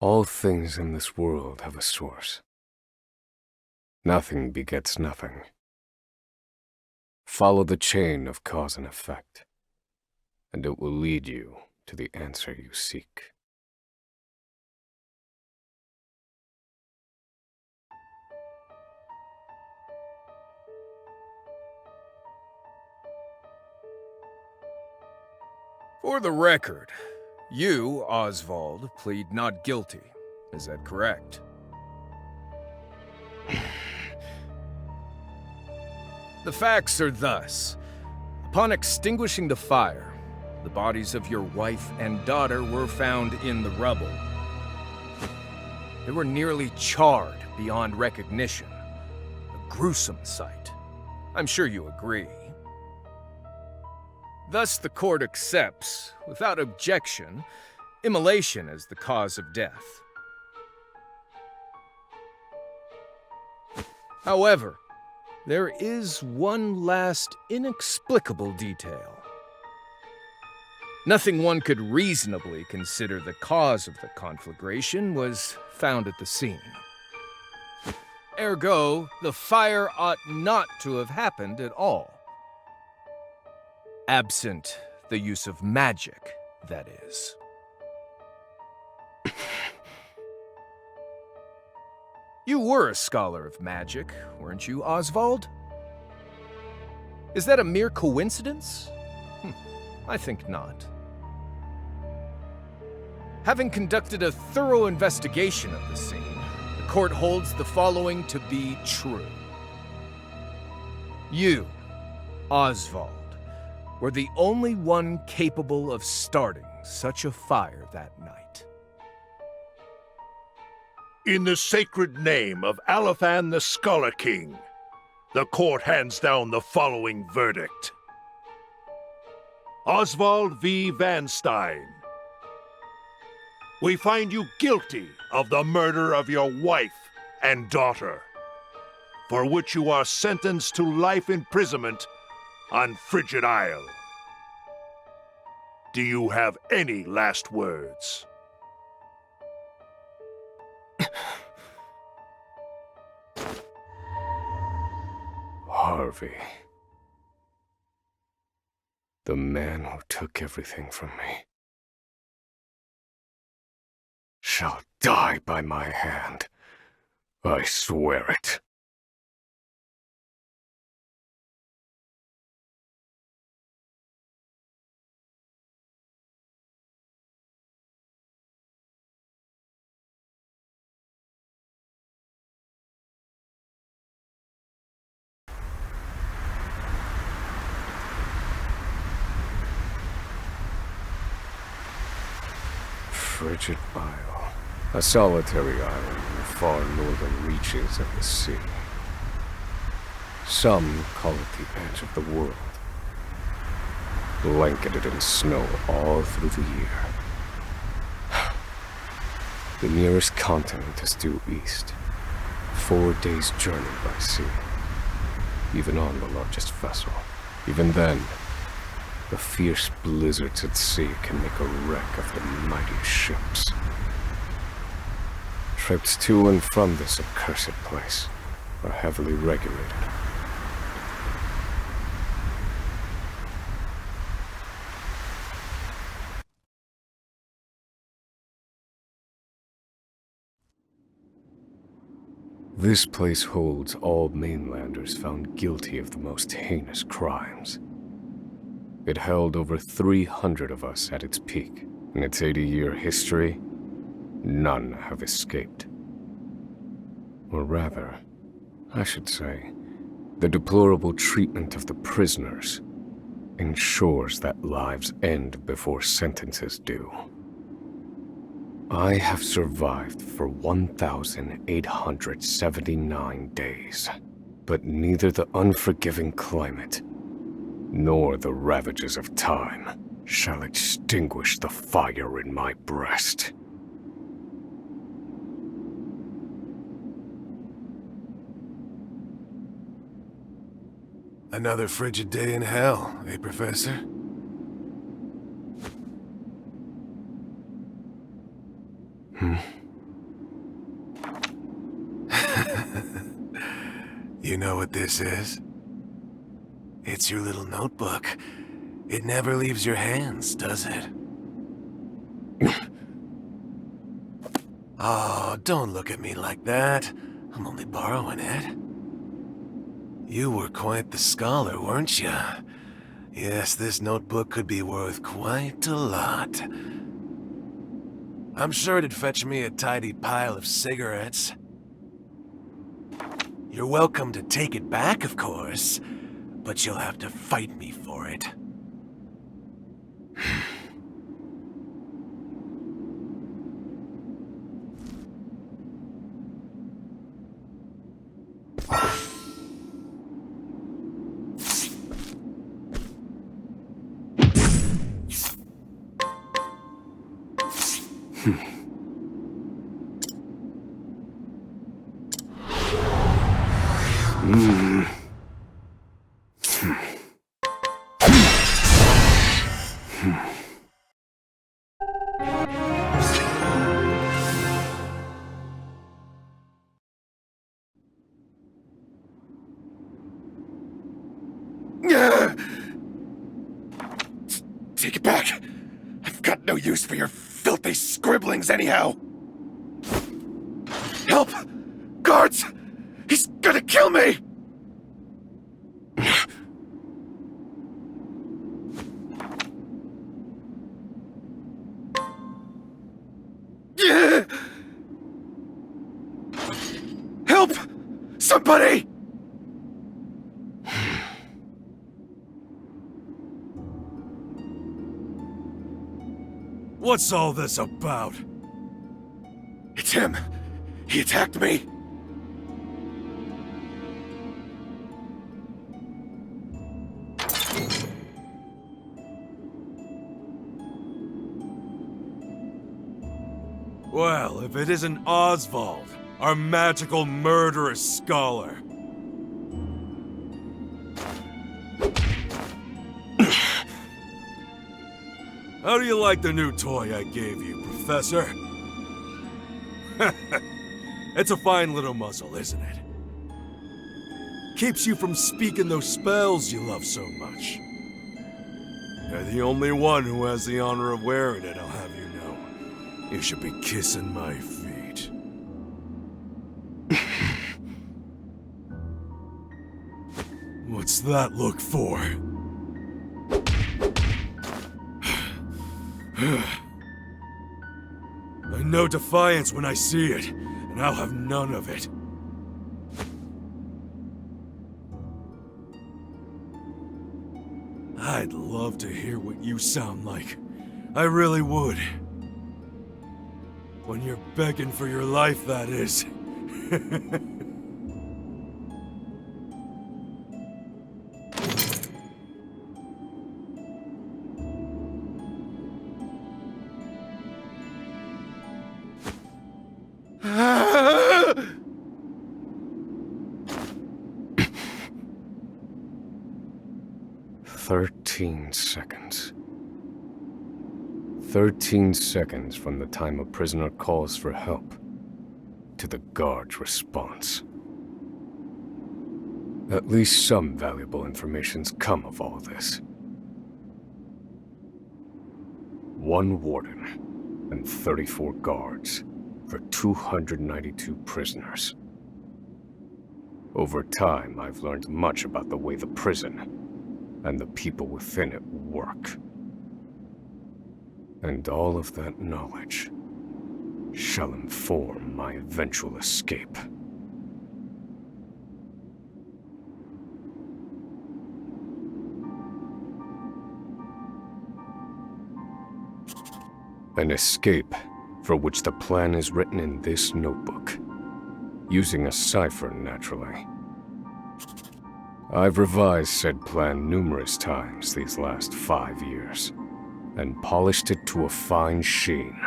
All things in this world have a source. Nothing begets nothing. Follow the chain of cause and effect, and it will lead you to the answer you seek. For the record, you, Oswald, plead not guilty. Is that correct? The facts are thus. Upon extinguishing the fire, the bodies of your wife and daughter were found in the rubble. They were nearly charred beyond recognition. A gruesome sight. I'm sure you agree. Thus, the court accepts, without objection, immolation as the cause of death. However, there is one last inexplicable detail. Nothing one could reasonably consider the cause of the conflagration was found at the scene. Ergo, the fire ought not to have happened at all. Absent the use of magic, that is. You were a scholar of magic, weren't you, Oswald? Is that a mere coincidence? I think not. Having conducted a thorough investigation of the scene, the court holds the following to be true. You, Oswald, were the only one capable of starting such a fire that night. In the sacred name of Alephan the Scholar King, the court hands down the following verdict. Oswald V. Van Stein, we find you guilty of the murder of your wife and daughter, for which you are sentenced to life imprisonment on Frigid Isle. Do you have any last words? Harvey. The man who took everything from me shall die by my hand. I swear it. Frigid Isle, a solitary island in the far northern reaches of the sea. Some call it the edge of the world, blanketed in snow all through the year. The nearest continent is due east, 4 days' journey by sea, even on the largest vessel. Even then, the fierce blizzards at sea can make a wreck of the mightiest ships. Trips to and from this accursed place are heavily regulated. This place holds all mainlanders found guilty of the most heinous crimes. It held over 300 of us at its peak. In its 80-year history, none have escaped. Or rather, I should say, the deplorable treatment of the prisoners ensures that lives end before sentences do. I have survived for 1,879 days, but neither the unforgiving climate nor the ravages of time shall extinguish the fire in my breast. Another frigid day in hell, eh, Professor? know what this is? It's your little notebook. It never leaves your hands, does it? Oh, don't look at me like that. I'm only borrowing it. You were quite the scholar, weren't you? Yes, this notebook could be worth quite a lot. I'm sure it'd fetch me a tidy pile of cigarettes. You're welcome to take it back, of course, but you'll have to fight me for it. Take it back! I've got no use for your filthy scribblings anyhow! Help! Guards! He's gonna kill me! Help! Somebody! What's all this about? It's him! He attacked me! Well, if it isn't Oswald, our magical murderous scholar. How do you like the new toy I gave you, Professor? It's a fine little muzzle, isn't it? Keeps you from speaking those spells you love so much. You're the only one who has the honor of wearing it, I'll have you know. You should be kissing my feet. What's that look for? I know defiance when I see it, and I'll have none of it. I'd love to hear what you sound like. I really would. When you're begging for your life, that is. Seconds. 13 seconds from the time a prisoner calls for help to the guard's response. At least some valuable information's come of all this. One warden and 34 guards for 292 prisoners. Over time, I've learned much about the way the prison and the people within it work. And all of that knowledge shall inform my eventual escape. An escape for which the plan is written in this notebook, using a cipher, naturally. I've revised said plan numerous times these last 5 years, and polished it to a fine sheen.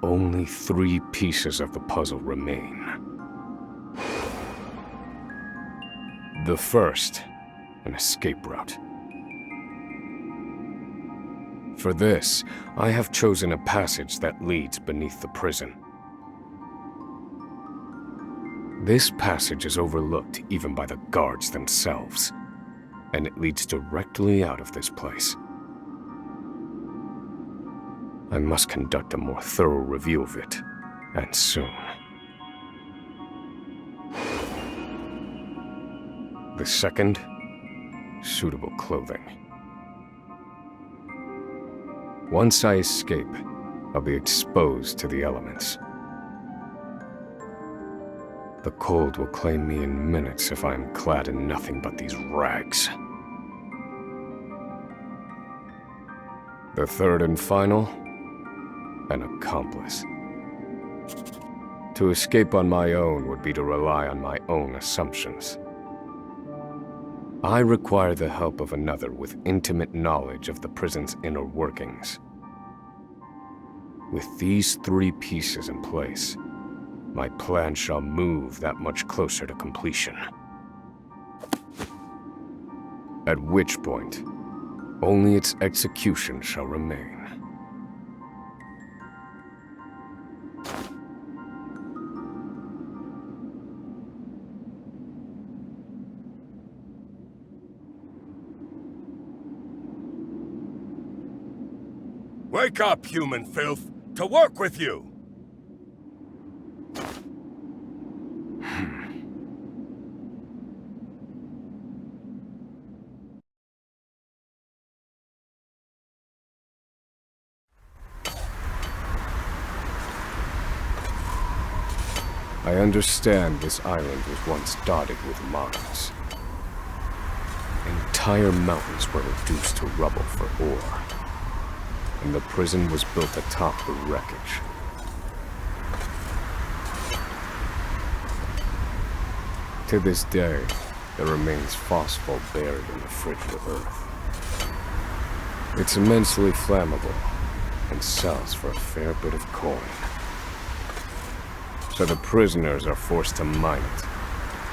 Only 3 pieces of the puzzle remain. The first, an escape route. For this, I have chosen a passage that leads beneath the prison. This passage is overlooked even by the guards themselves, and it leads directly out of this place. I must conduct a more thorough review of it, and soon. The second, suitable clothing. Once I escape, I'll be exposed to the elements. The cold will claim me in minutes if I am clad in nothing but these rags. The third and final, an accomplice. To escape on my own would be to rely on my own assumptions. I require the help of another with intimate knowledge of the prison's inner workings. With these 3 pieces in place, my plan shall move that much closer to completion. At which point, only its execution shall remain. Wake up, human filth! To work with you! I understand this island was once dotted with mines. Entire mountains were reduced to rubble for ore, and the prison was built atop the wreckage. To this day, there remains phosphor buried in the frigid earth. It's immensely flammable, and sells for a fair bit of coin. So the prisoners are forced to mine it,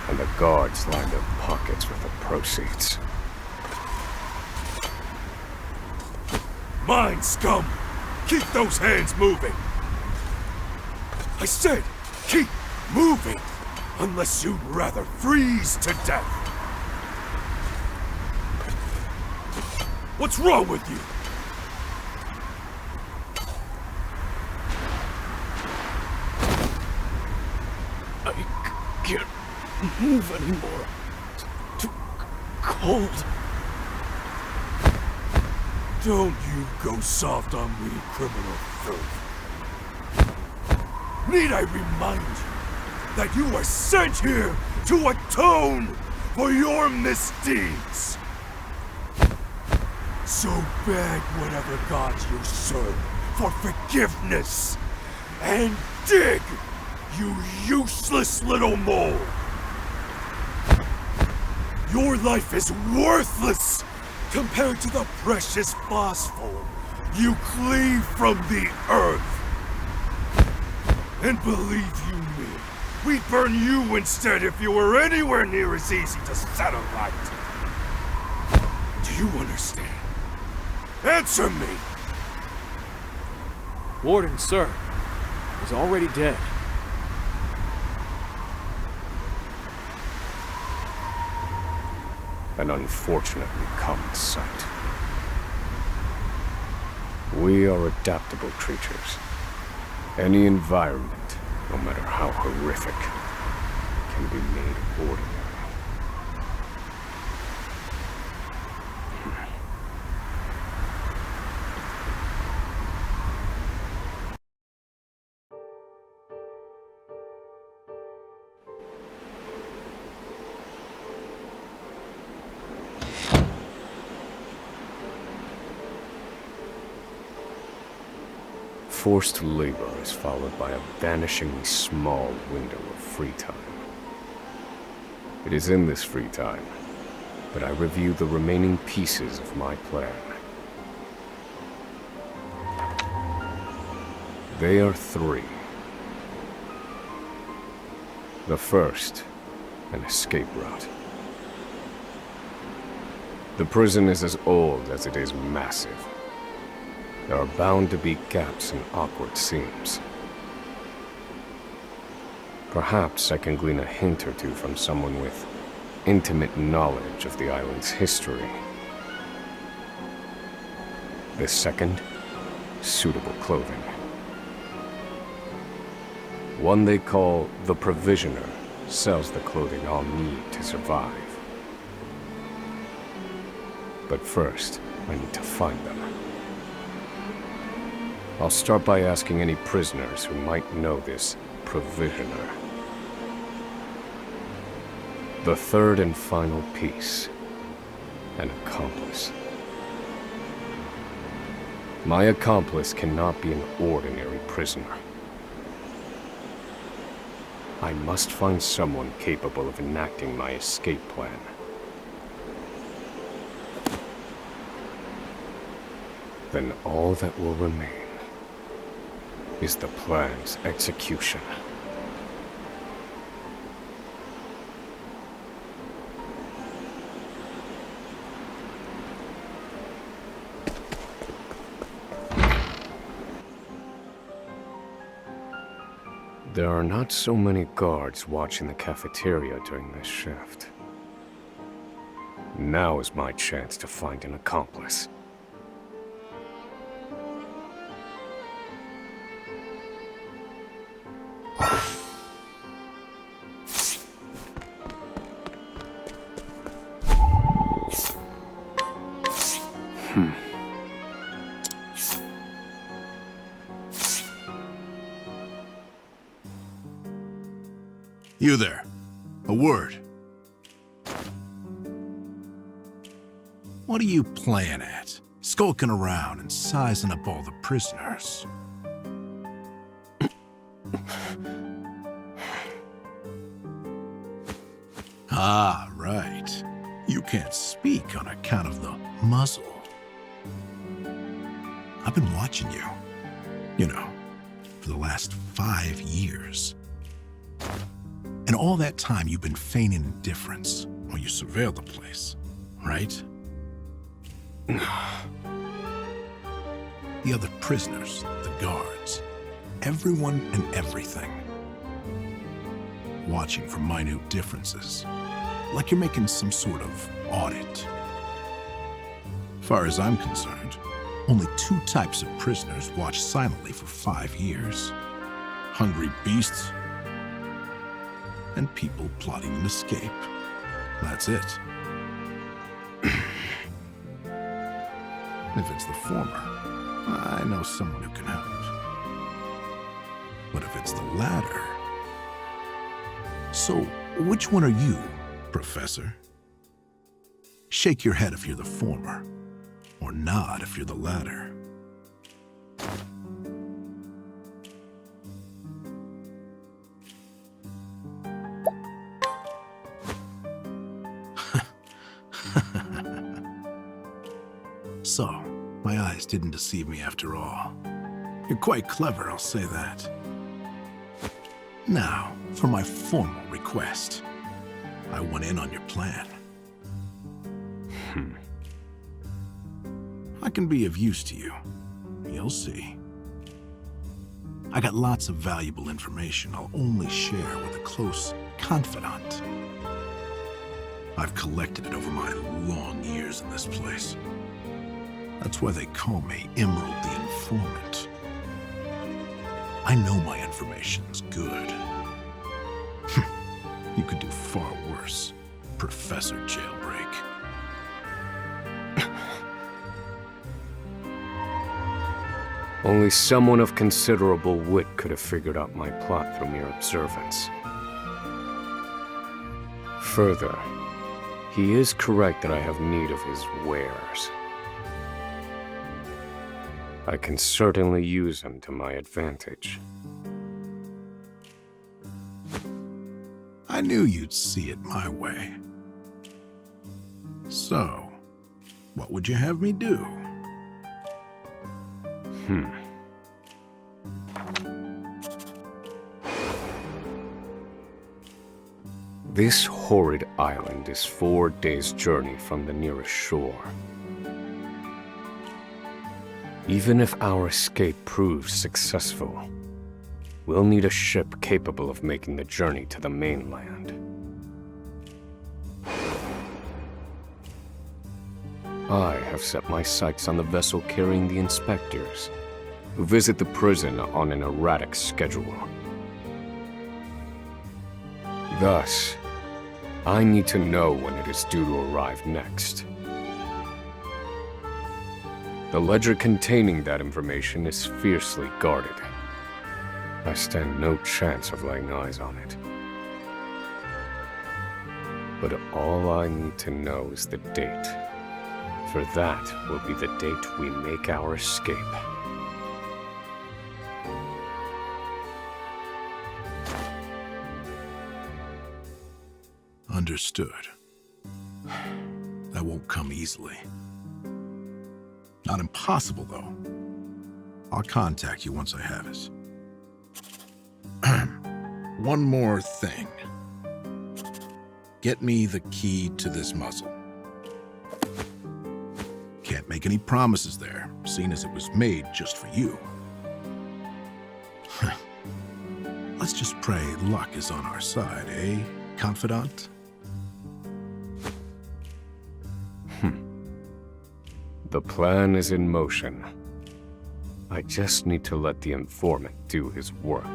and the guards line their pockets with the proceeds. Mine, scum! Keep those hands moving! I said, keep moving! Unless you'd rather freeze to death! What's wrong with you? I can't move anymore. It's too cold. Don't you go soft on me, criminal filth. Need I remind you that you were sent here to atone for your misdeeds? So beg whatever gods you serve for forgiveness, and dig, you useless little mole! Your life is worthless compared to the precious phosphor you cleave from the earth. And believe you me, we'd burn you instead if you were anywhere near as easy to set alight. Do you understand? Answer me! Warden, sir, is already dead. An unfortunately common sight. We are adaptable creatures. Any environment, no matter how horrific, can be made ordinary. Forced labor is followed by a vanishingly small window of free time. It is in this free time that I review the remaining pieces of my plan. They are 3. The first, an escape route. The prison is as old as it is massive. There are bound to be gaps and awkward seams. Perhaps I can glean a hint or two from someone with intimate knowledge of the island's history. The second, suitable clothing. One they call the Provisioner sells the clothing I'll need to survive. But first, I need to find them. I'll start by asking any prisoners who might know this Provisioner. The third and final piece, an accomplice. My accomplice cannot be an ordinary prisoner. I must find someone capable of enacting my escape plan. Then all that will remain is the plan's execution. There are not so many guards watching the cafeteria during this shift. Now is my chance to find an accomplice. You there. A word. What are you playing at? Skulking around and sizing up all the prisoners. Ah, right. You can't speak on account of the muzzle. I've been watching you. You know, for the last 5 years. And all that time you've been feigning indifference while you surveilled the place, right? The other prisoners, the guards, everyone and everything. Watching for minute differences, like you're making some sort of audit. Far as I'm concerned, only 2 types of prisoners watch silently for 5 years. Hungry beasts and people plotting an escape. That's it. If it's the former, I know someone who can help. But if it's the latter... So, which one are you, Professor? Shake your head if you're the former, or nod if you're the latter. So, my eyes didn't deceive me after all. You're quite clever, I'll say that. Now, for my formal request. I want in on your plan. I can be of use to you. You'll see. I got lots of valuable information I'll only share with a close confidant. I've collected it over my long years in this place. That's why they call me Emerald the Informant. I know my information's good. You could do far worse, Professor Jailbreak. Only someone of considerable wit could have figured out my plot through mere observance. Further, he is correct that I have need of his wares. I can certainly use them to my advantage. I knew you'd see it my way. So, what would you have me do? This horrid island is 4 days' journey from the nearest shore. Even if our escape proves successful, we'll need a ship capable of making the journey to the mainland. I have set my sights on the vessel carrying the inspectors, who visit the prison on an erratic schedule. Thus, I need to know when it is due to arrive next. The ledger containing that information is fiercely guarded. I stand no chance of laying eyes on it. But all I need to know is the date. For that will be the date we make our escape. Understood. That won't come easily. Not impossible, though. I'll contact you once I have it. One more thing. Get me the key to this muzzle. Can't make any promises there, seeing as it was made just for you. Let's just pray luck is on our side, eh, confidant? The plan is in motion. I just need to let the informant do his work.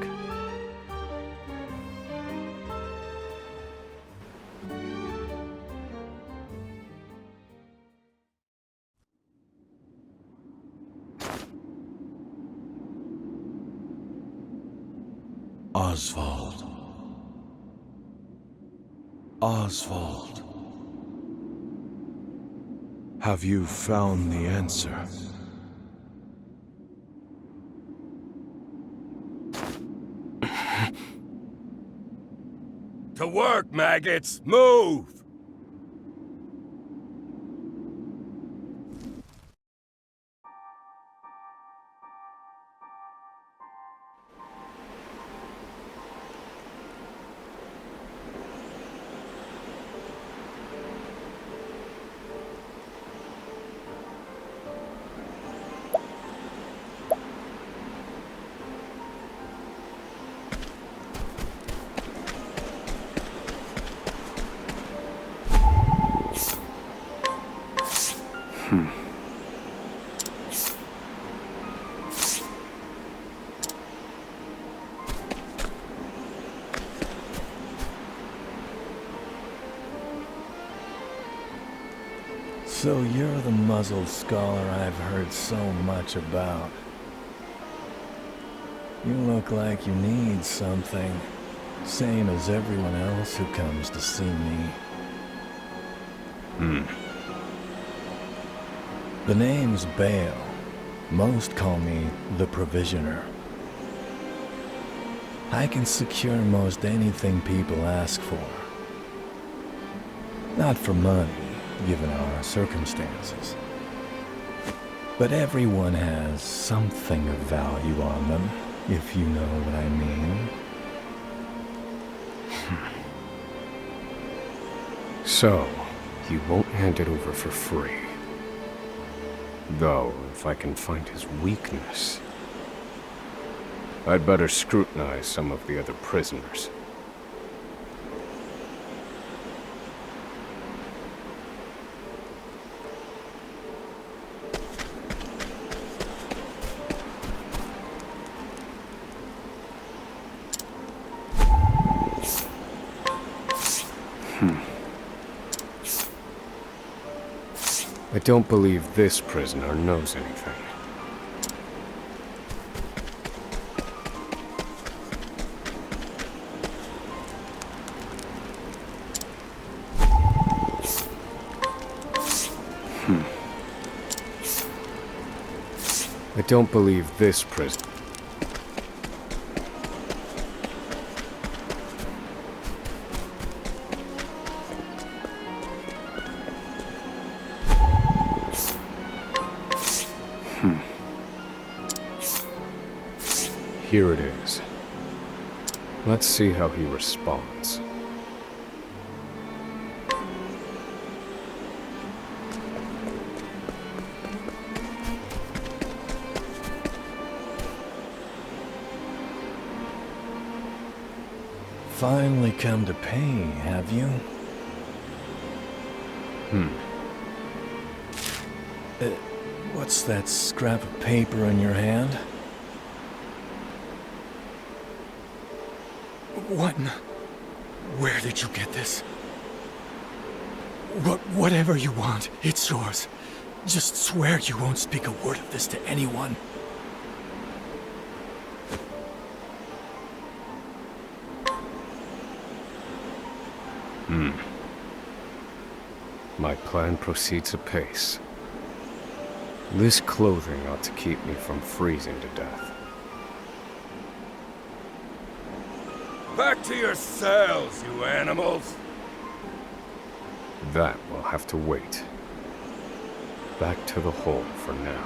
Oswald. Oswald. Have you found the answer? To work, maggots! Move! So you're the muzzled scholar I've heard so much about. You look like you need something, same as everyone else who comes to see me. The name's Bale. Most call me the Provisioner. I can secure most anything people ask for. Not for money, given our circumstances. But everyone has something of value on them, if you know what I mean. So, he won't hand it over for free. Though, if I can find his weakness, I'd better scrutinize some of the other prisoners. I don't believe this prisoner knows anything. I don't believe this prisoner. Here it is. Let's see how he responds. finally come to pay, have you? What's that scrap of paper in your hand? What? Where did you get this? Whatever you want, it's yours. Just swear you won't speak a word of this to anyone. My plan proceeds apace. This clothing ought to keep me from freezing to death. Back to your cells, you animals! That will have to wait. Back to the hole for now.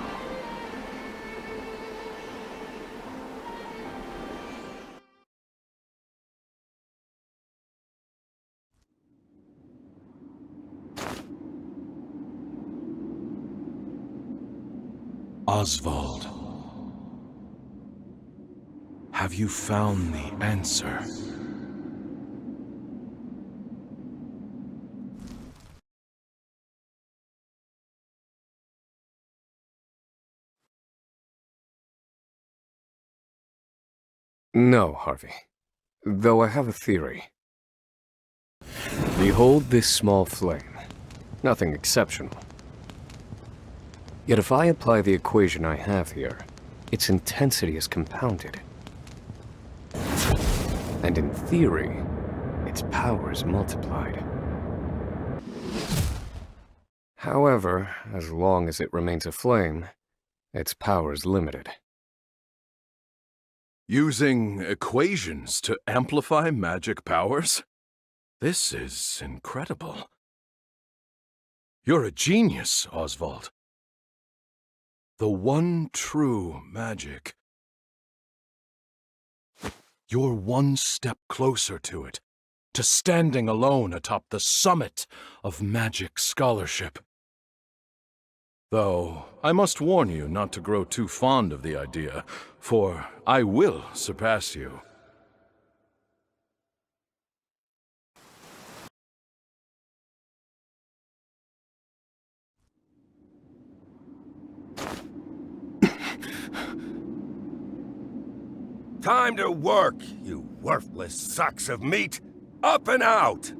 Oswald. Have you found the answer? No, Harvey. Though I have a theory. Behold this small flame. Nothing exceptional. Yet if I apply the equation I have here, its intensity is compounded. And in theory, its power is multiplied. However, as long as it remains a flame, its power is limited. Using equations to amplify magic powers? This is incredible. You're a genius, Oswald. The one true magic. You're one step closer to it, to standing alone atop the summit of magic scholarship. Though, I must warn you not to grow too fond of the idea, for I will surpass you. Time to work, you worthless sacks of meat! Up and out!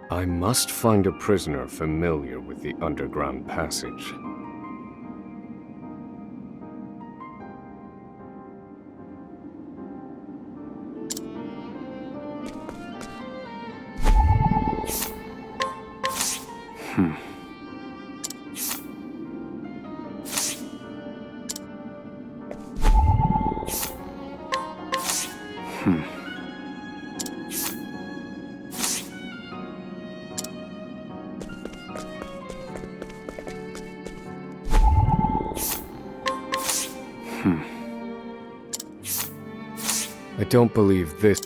I must find a prisoner familiar with the underground passage. I don't believe this.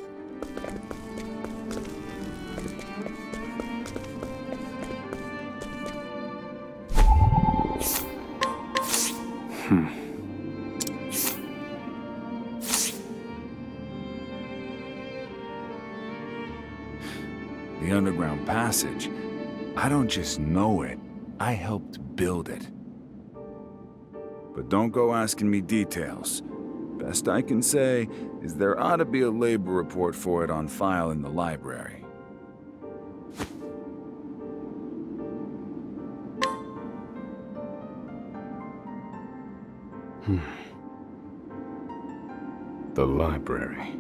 The underground passage. I don't just know it, I helped build it. But don't go asking me details. Best I can say is there ought to be a labor report for it on file in the library. The library.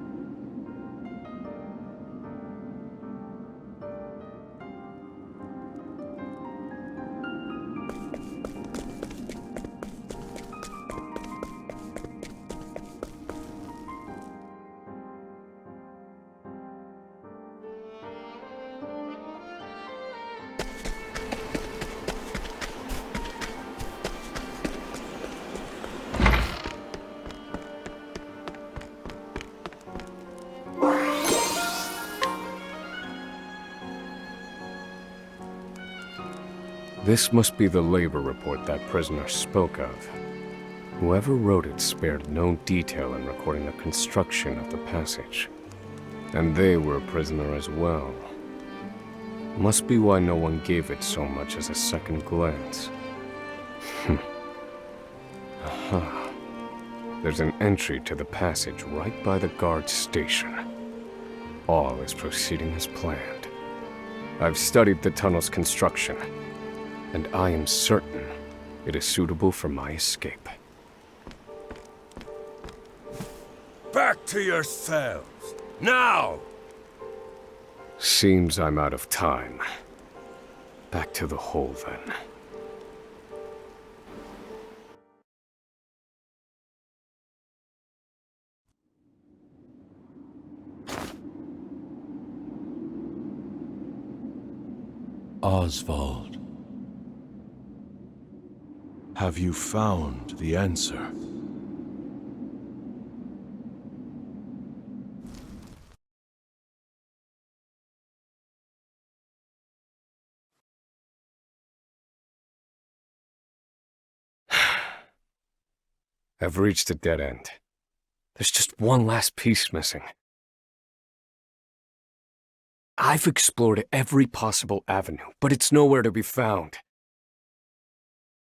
This must be the labor report that prisoner spoke of. Whoever wrote it spared no detail in recording the construction of the passage. And they were a prisoner as well. Must be why no one gave it so much as a second glance. Aha. There's an entry to the passage right by the guard station. All is proceeding as planned. I've studied the tunnel's construction, and I am certain it is suitable for my escape. Back to your cells! Now! Seems I'm out of time. Back to the hole, then. Oswald. Have you found the answer? I've reached a dead end. There's just one last piece missing. I've explored every possible avenue, but it's nowhere to be found.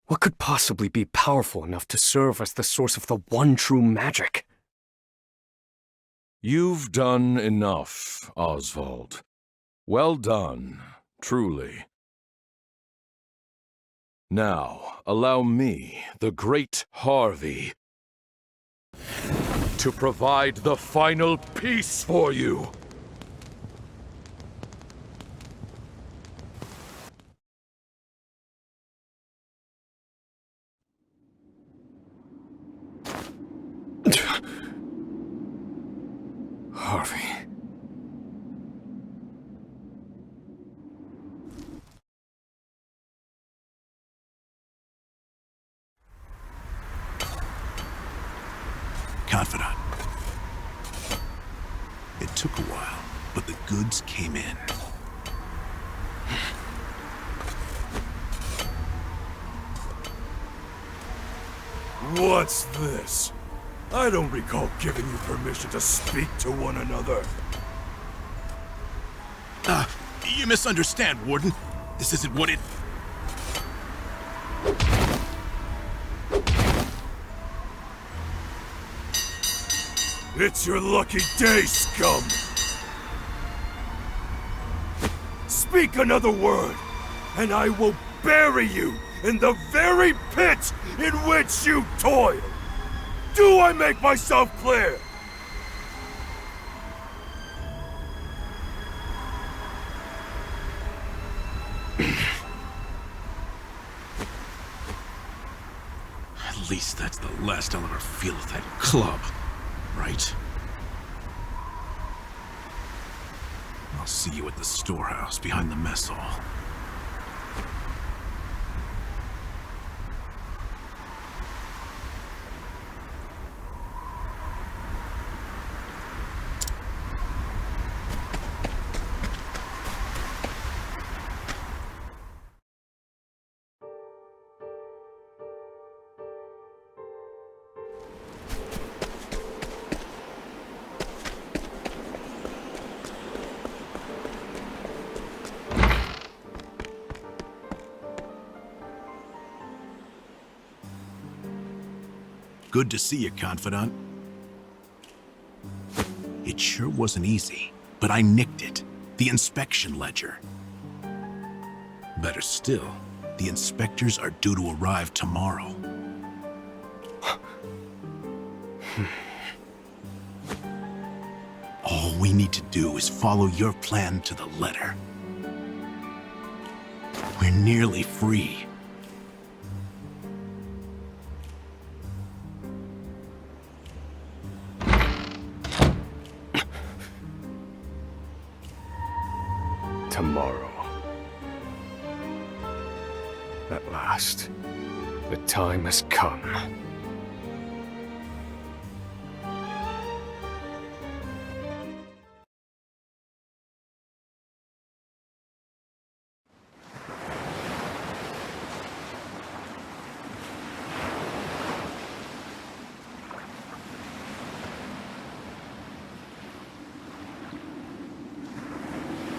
What could possibly be powerful enough to serve as the source of the one true magic? You've done enough, Oswald. Well done, truly. Now, allow me, the great Harvey, to provide the final piece for you. Harvey. Confidant. It took a while, but the goods came in. What's this? I don't recall giving you permission to speak to one another. You misunderstand, Warden. This isn't what it... It's your lucky day, scum! Speak another word, and I will bury you in the very pit in which you toil! Do I make myself clear? At least that's the last I'll ever feel of that club, right? I'll see you at the storehouse behind the mess hall. Good to see you, Confidant. It sure wasn't easy, but I nicked it. The inspection ledger. Better still, the inspectors are due to arrive tomorrow. All we need to do is follow your plan to the letter. We're nearly free. Tomorrow. At last, the time has come.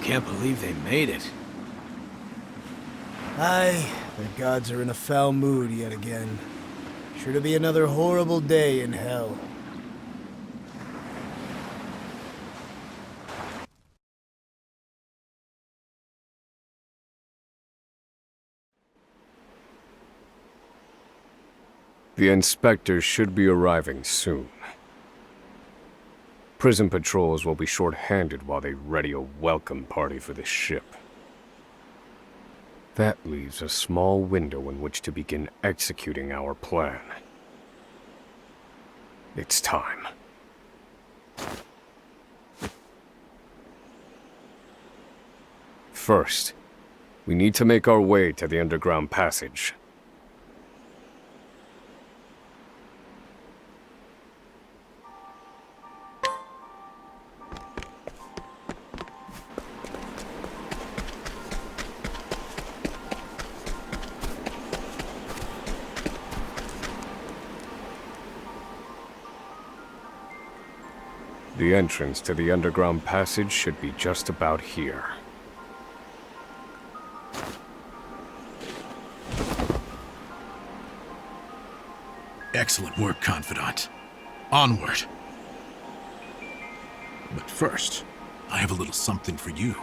can't believe they made it. Aye, the gods are in a foul mood yet again. Sure to be another horrible day in hell. The inspectors should be arriving soon. Prison patrols will be short-handed while they ready a welcome party for this ship. That leaves a small window in which to begin executing our plan. It's time. First, we need to make our way to the underground passage. The entrance to the underground passage should be just about here. Excellent work, Confidant. Onward. But first, I have a little something for you.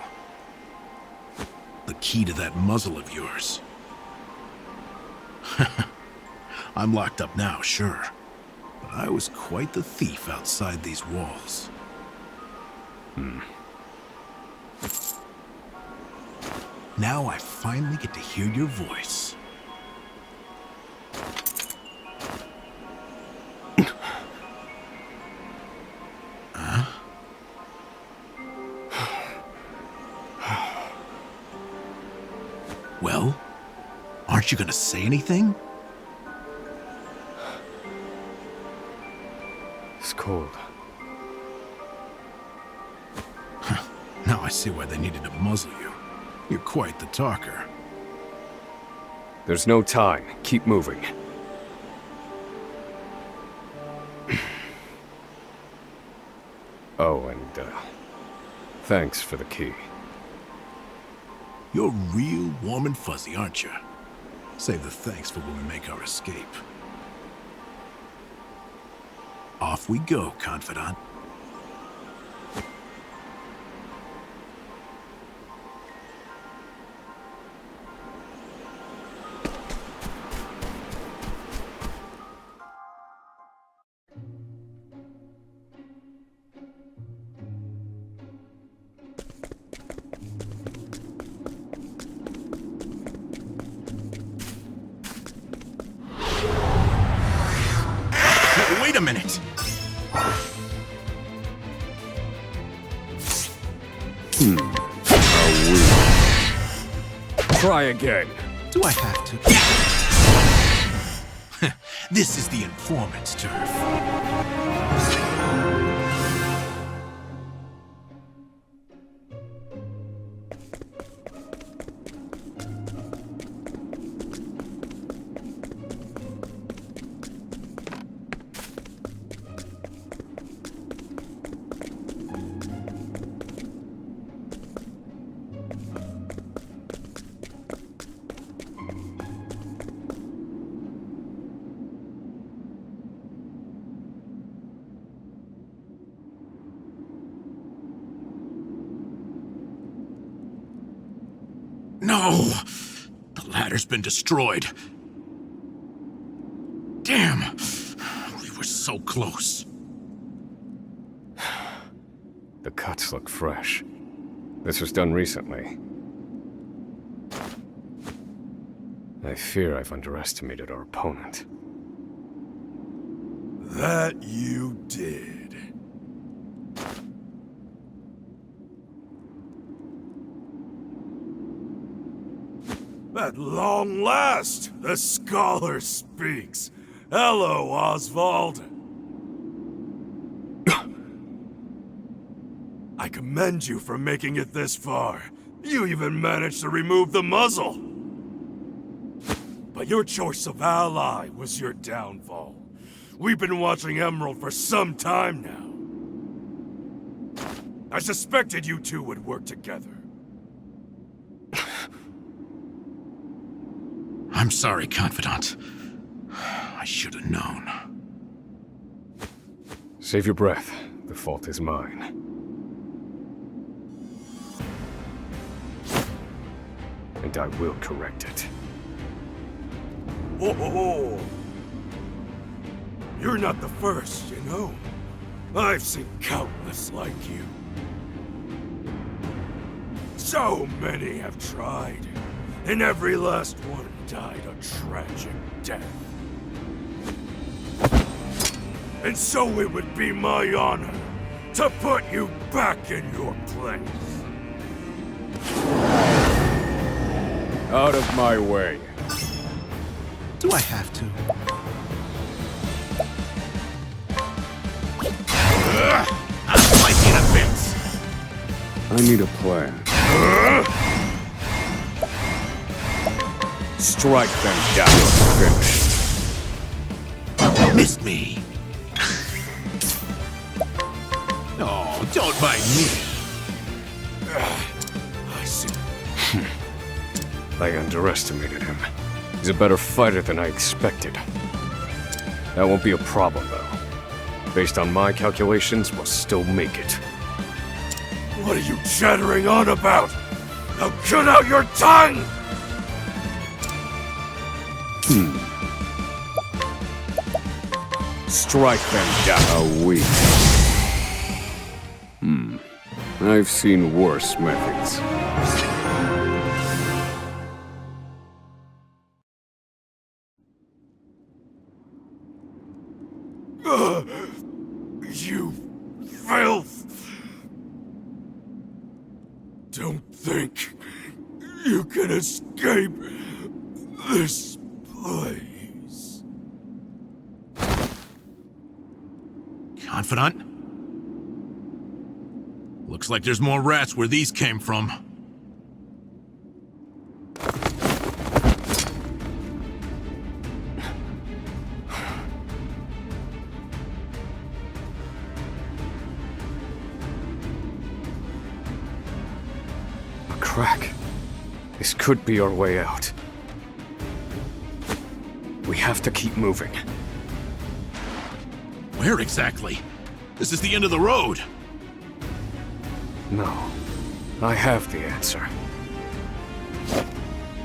The key to that muzzle of yours. I'm locked up now, sure. But I was quite the thief outside these walls. Now I finally get to hear your voice. Well, aren't you gonna say anything? It's cold. Now I see why they needed to muzzle you. You're quite the talker. There's no time. Keep moving. Oh, and, thanks for the key. You're real warm and fuzzy, aren't you? Save the thanks for when we make our escape. Off we go, Confidant. Wait a minute! Try again. Do I have to? This is the informant's turf. No! The ladder's been destroyed. Damn! We were so close. The cuts look fresh. This was done recently. I fear I've underestimated our opponent. That you did. At long last, the scholar speaks. Hello, Oswald. I commend you for making it this far. You even managed to remove the muzzle. But your choice of ally was your downfall. We've been watching Emerald for some time now. I suspected you two would work together. I'm sorry, Confidant. I should have known. Save your breath. The fault is mine. And I will correct it. Oh, you're not the first, you know. I've seen countless like you. So many have tried, and every last one died a tragic death. And so it would be my honor to put you back in your place. Out of my way. Do I have to? I'll slice you to bits! I need a plan. Strike them down. Finish. Missed me! Oh, don't mind me. I see. I underestimated him. He's a better fighter than I expected. That won't be a problem, though. Based on my calculations, we'll still make it. What are you chattering on about? Now cut out your tongue! Strike them down. A week. I've seen worse methods. You filth! Don't think you can escape this place. Confidant? Looks like there's more rats where these came from. A crack. This could be our way out. We have to keep moving. Where exactly? This is the end of the road. No. I have the answer.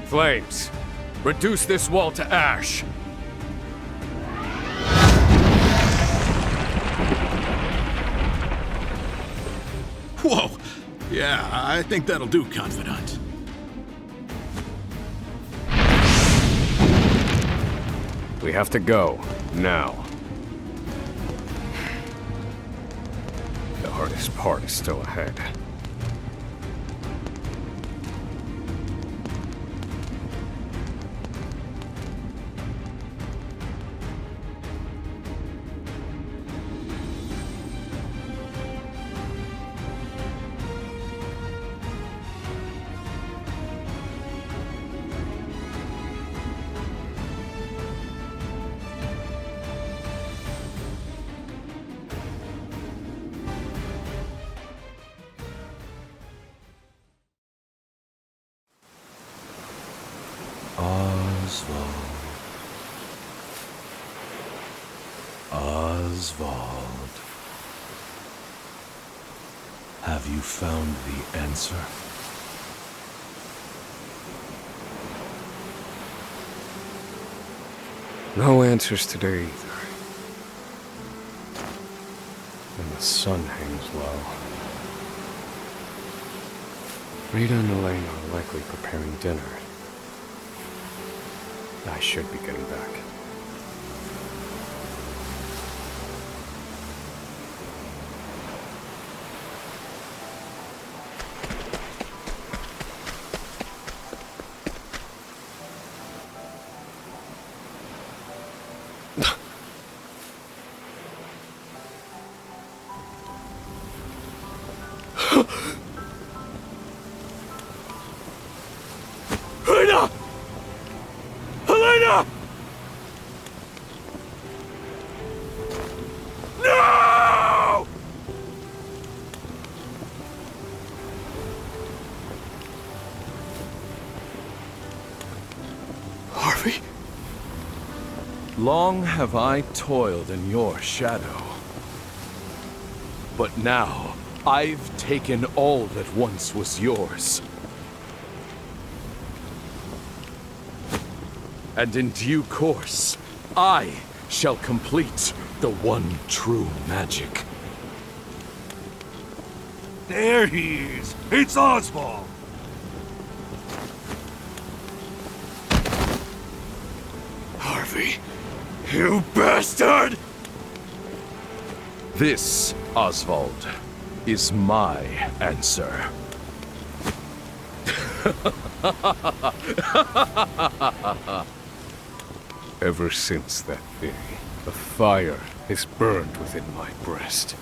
Flames! Reduce this wall to ash! Whoa! Yeah, I think that'll do, Confidant. We have to go. Now. The hardest part is still ahead. Oswald. Have you found the answer? No answers today either. And the sun hangs low. Rita and Elaine are likely preparing dinner. I should be getting back. Helena! Helena! No! Harvey. Long have I toiled in your shadow. But now, I've taken all that once was yours. And in due course, I shall complete the one true magic. There he is! It's Oswald! Harvey, you bastard! This, Oswald, is my answer. Ever since that day, a fire is burned within my breast.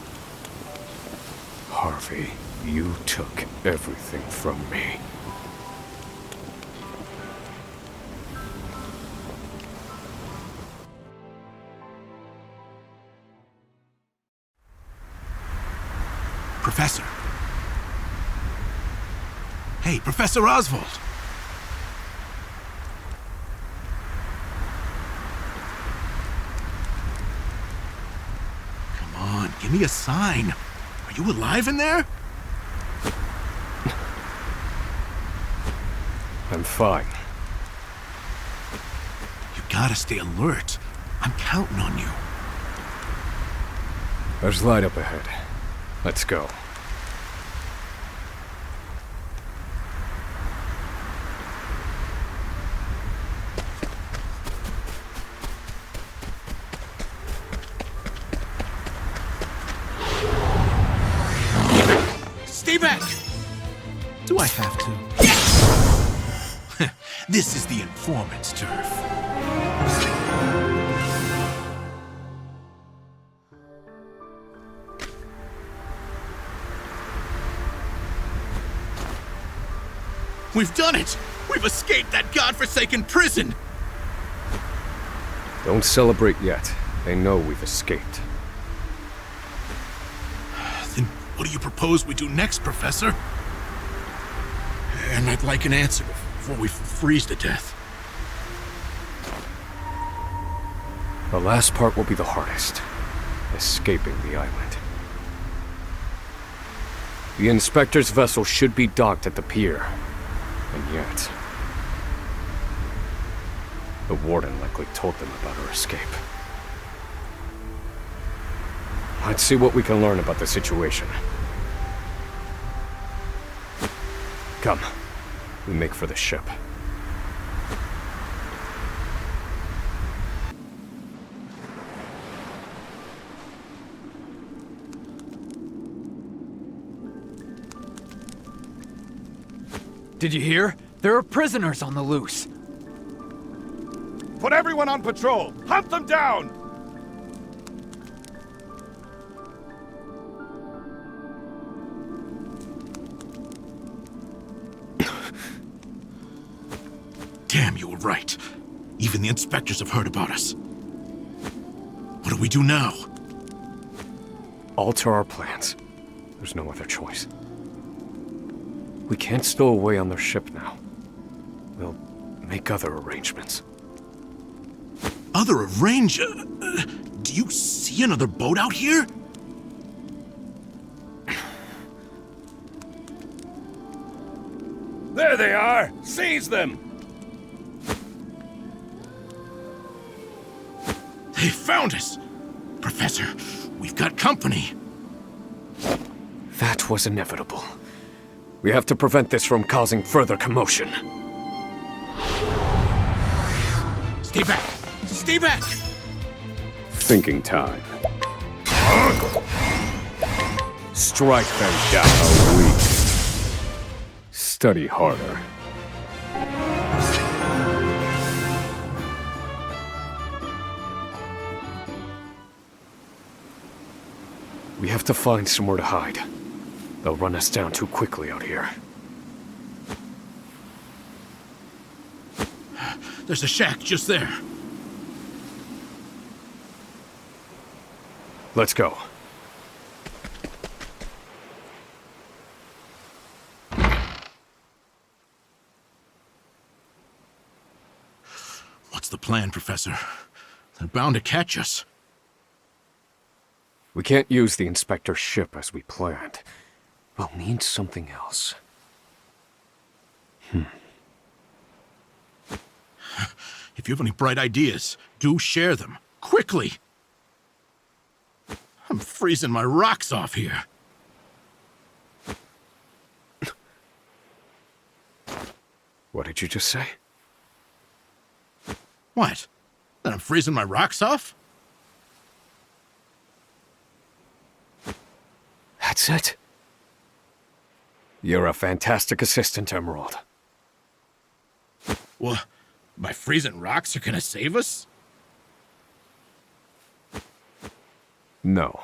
Harvey, you took everything from me. Professor. Hey, Professor Oswald. Come on, give me a sign. Are you alive in there? I'm fine. You gotta stay alert. I'm counting on you. There's light up ahead. Let's go. Stay back! Do I have to? Yes! This is the informant's turf. We've done it! We've escaped that godforsaken prison! Don't celebrate yet. They know we've escaped. Then what do you propose we do next, Professor? And I'd like an answer before we freeze to death. The last part will be the hardest. Escaping the island. The inspector's vessel should be docked at the pier. And yet... the warden likely told them about our escape. Let's see what we can learn about the situation. Come. We make for the ship. Did you hear? There are prisoners on the loose. Put everyone on patrol! Hunt them down! Damn, you were right. Even the inspectors have heard about us. What do we do now? Alter our plans. There's no other choice. We can't stow away on their ship now. We'll make other arrangements. Do you see another boat out here? There they are! Seize them! They found us! Professor, we've got company. That was inevitable. We have to prevent this from causing further commotion. Stay back! Stay back! Thinking time. Strike them down weak. Study harder. We have to find somewhere to hide. They'll run us down too quickly out here. There's a shack just there. Let's go. What's the plan, Professor? They're bound to catch us. We can't use the Inspector's ship as we planned. We'll need something else. If you have any bright ideas, do share them. Quickly! I'm freezing my rocks off here. What did you just say? What? That I'm freezing my rocks off? That's it. You're a fantastic assistant, Emerald. Well, my freezing rocks are gonna save us? No.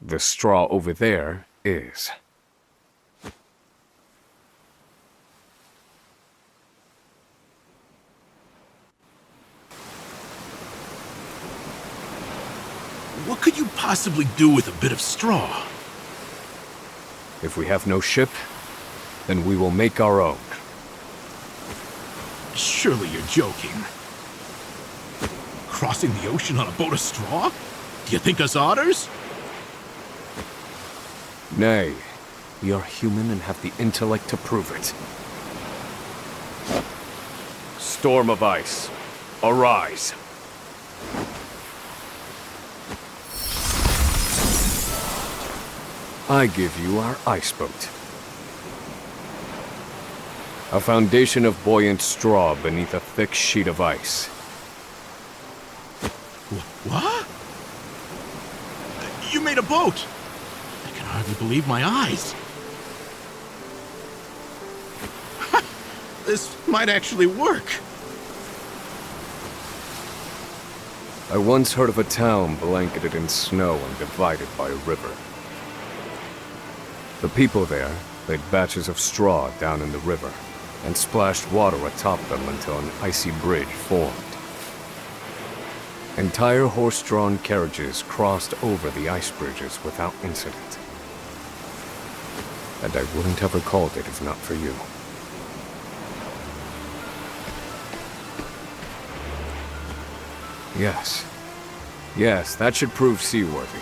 The straw over there is. What could you possibly do with a bit of straw? If we have no ship, then we will make our own. Surely you're joking. Crossing the ocean on a boat of straw? Do you think us otters? Nay, we are human and have the intellect to prove it. Storm of ice, arise. I give you our ice boat. A foundation of buoyant straw beneath a thick sheet of ice. What? You made a boat! I can hardly believe my eyes. This might actually work. I once heard of a town blanketed in snow and divided by a river. The people there laid batches of straw down in the river and splashed water atop them until an icy bridge formed. Entire horse-drawn carriages crossed over the ice bridges without incident. And I wouldn't have recalled it if not for you. Yes. Yes, that should prove seaworthy.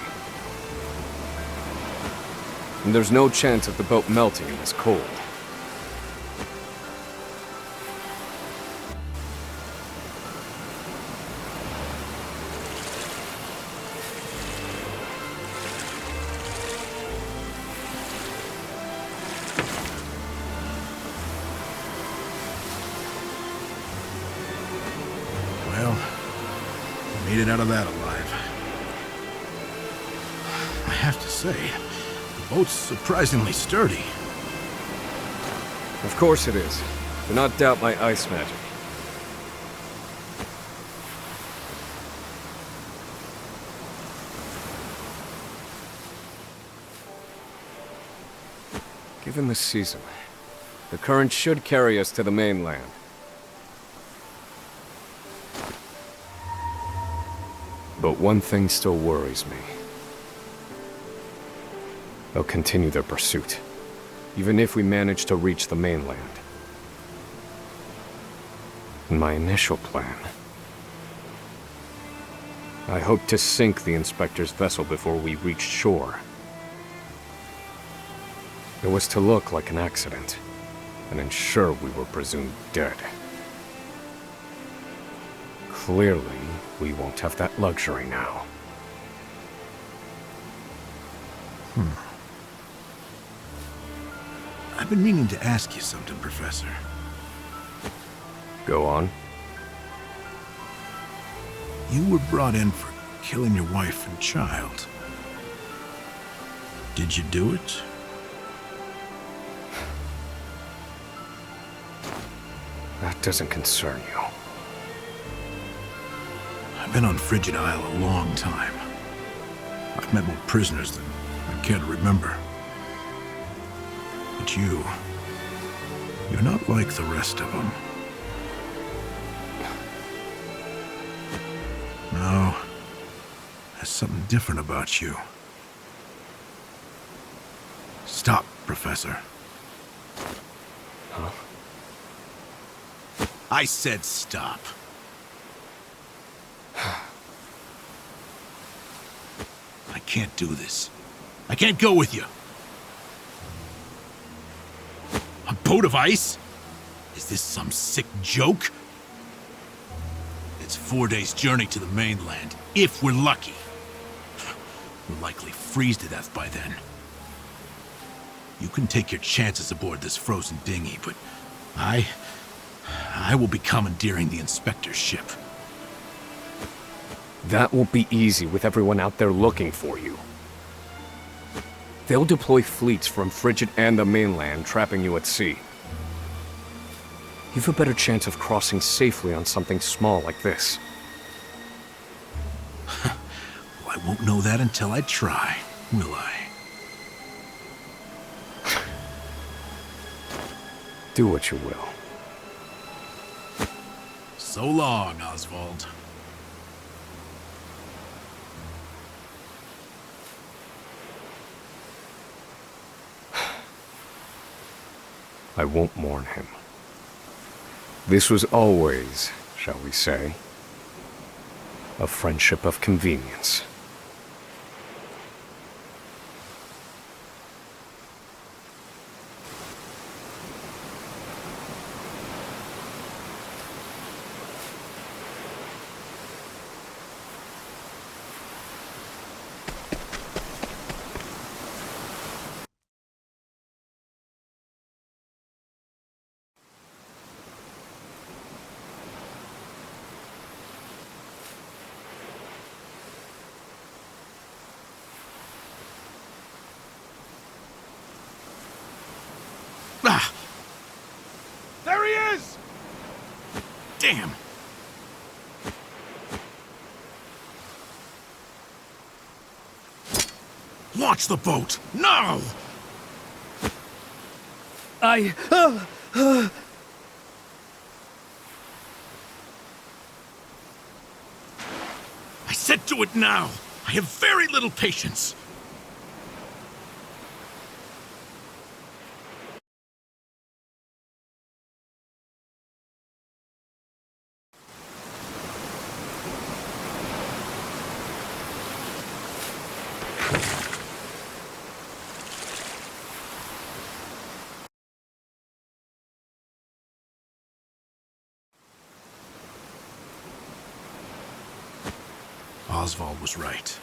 And there's no chance of the boat melting in this cold. Well, we made it out of that alive. I have to say, the boat's surprisingly sturdy. Of course it is. Do not doubt my ice magic. Given the season, the current should carry us to the mainland. But one thing still worries me. They'll continue their pursuit, even if we manage to reach the mainland. In my initial plan, I hoped to sink the Inspector's vessel before we reached shore. It was to look like an accident, and ensure we were presumed dead. Clearly, we won't have that luxury now. I've been meaning to ask you something, Professor. Go on. You were brought in for killing your wife and child. Did you do it? That doesn't concern you. I've been on Frigid Isle a long time. I've met more prisoners than I care to remember. But you're not like the rest of them. No, there's something different about you. Stop, Professor. Huh? I said stop. can't do this. I can't go with you. A boat of ice? Is this some sick joke? It's 4 days' journey to the mainland, if we're lucky. We'll likely freeze to death by then. You can take your chances aboard this frozen dinghy, but I will be commandeering the Inspector's ship. That won't be easy with everyone out there looking for you. They'll deploy fleets from Frigid and the mainland, trapping you at sea. You've a better chance of crossing safely on something small like this. Well, I won't know that until I try, will I? Do what you will. So long, Oswald. I won't mourn him. This was always, shall we say, a friendship of convenience. Ah! There he is! Damn! Launch the boat! No! I said do it now! I have very little patience! Oswald was right.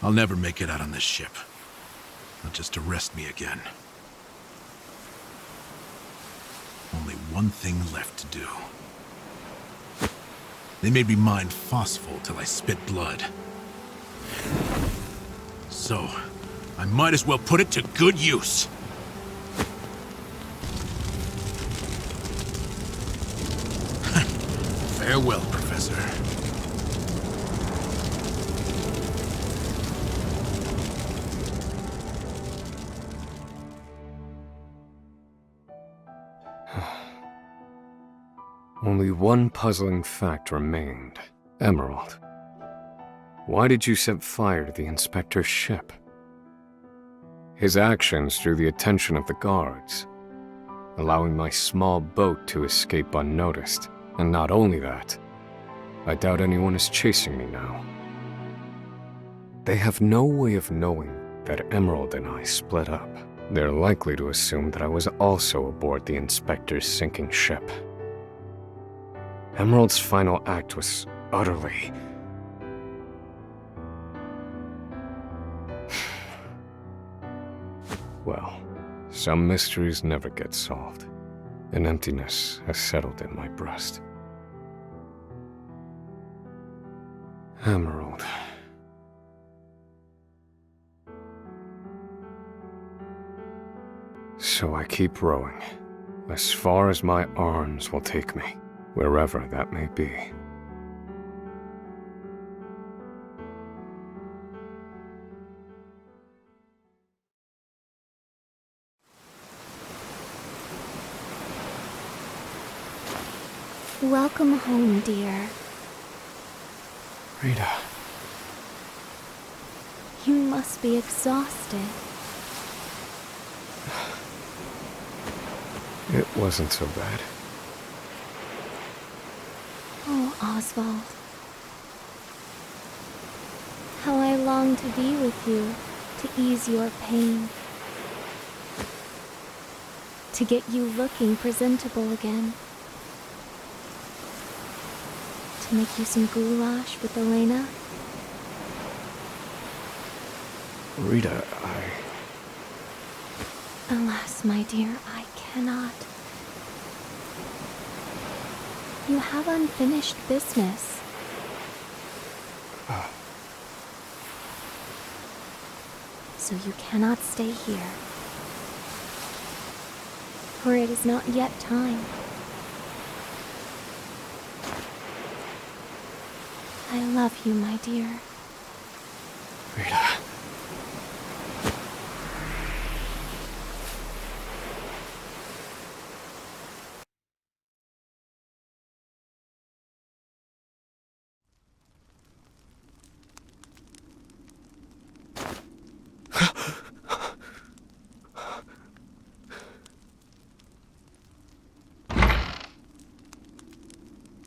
I'll never make it out on this ship. Not just to arrest me again. Only one thing left to do. They made me mine phosphol till I spit blood. So, I might as well put it to good use. Farewell, Professor. Only one puzzling fact remained. Emerald. Why did you set fire to the Inspector's ship? His actions drew the attention of the guards, allowing my small boat to escape unnoticed. And not only that, I doubt anyone is chasing me now. They have no way of knowing that Emerald and I split up. They're likely to assume that I was also aboard the Inspector's sinking ship. Emerald's final act was utterly... Well, some mysteries never get solved. An emptiness has settled in my breast. Emerald. So I keep rowing, as far as my arms will take me, wherever that may be. Welcome home, dear. Rita. You must be exhausted. It wasn't so bad. Oh, Oswald. How I long to be with you, to ease your pain. To get you looking presentable again. To make you some goulash with Elena. Rita, Alas, my dear, I cannot. You have unfinished business. So you cannot stay here. For it is not yet time. I love you, my dear. Rita.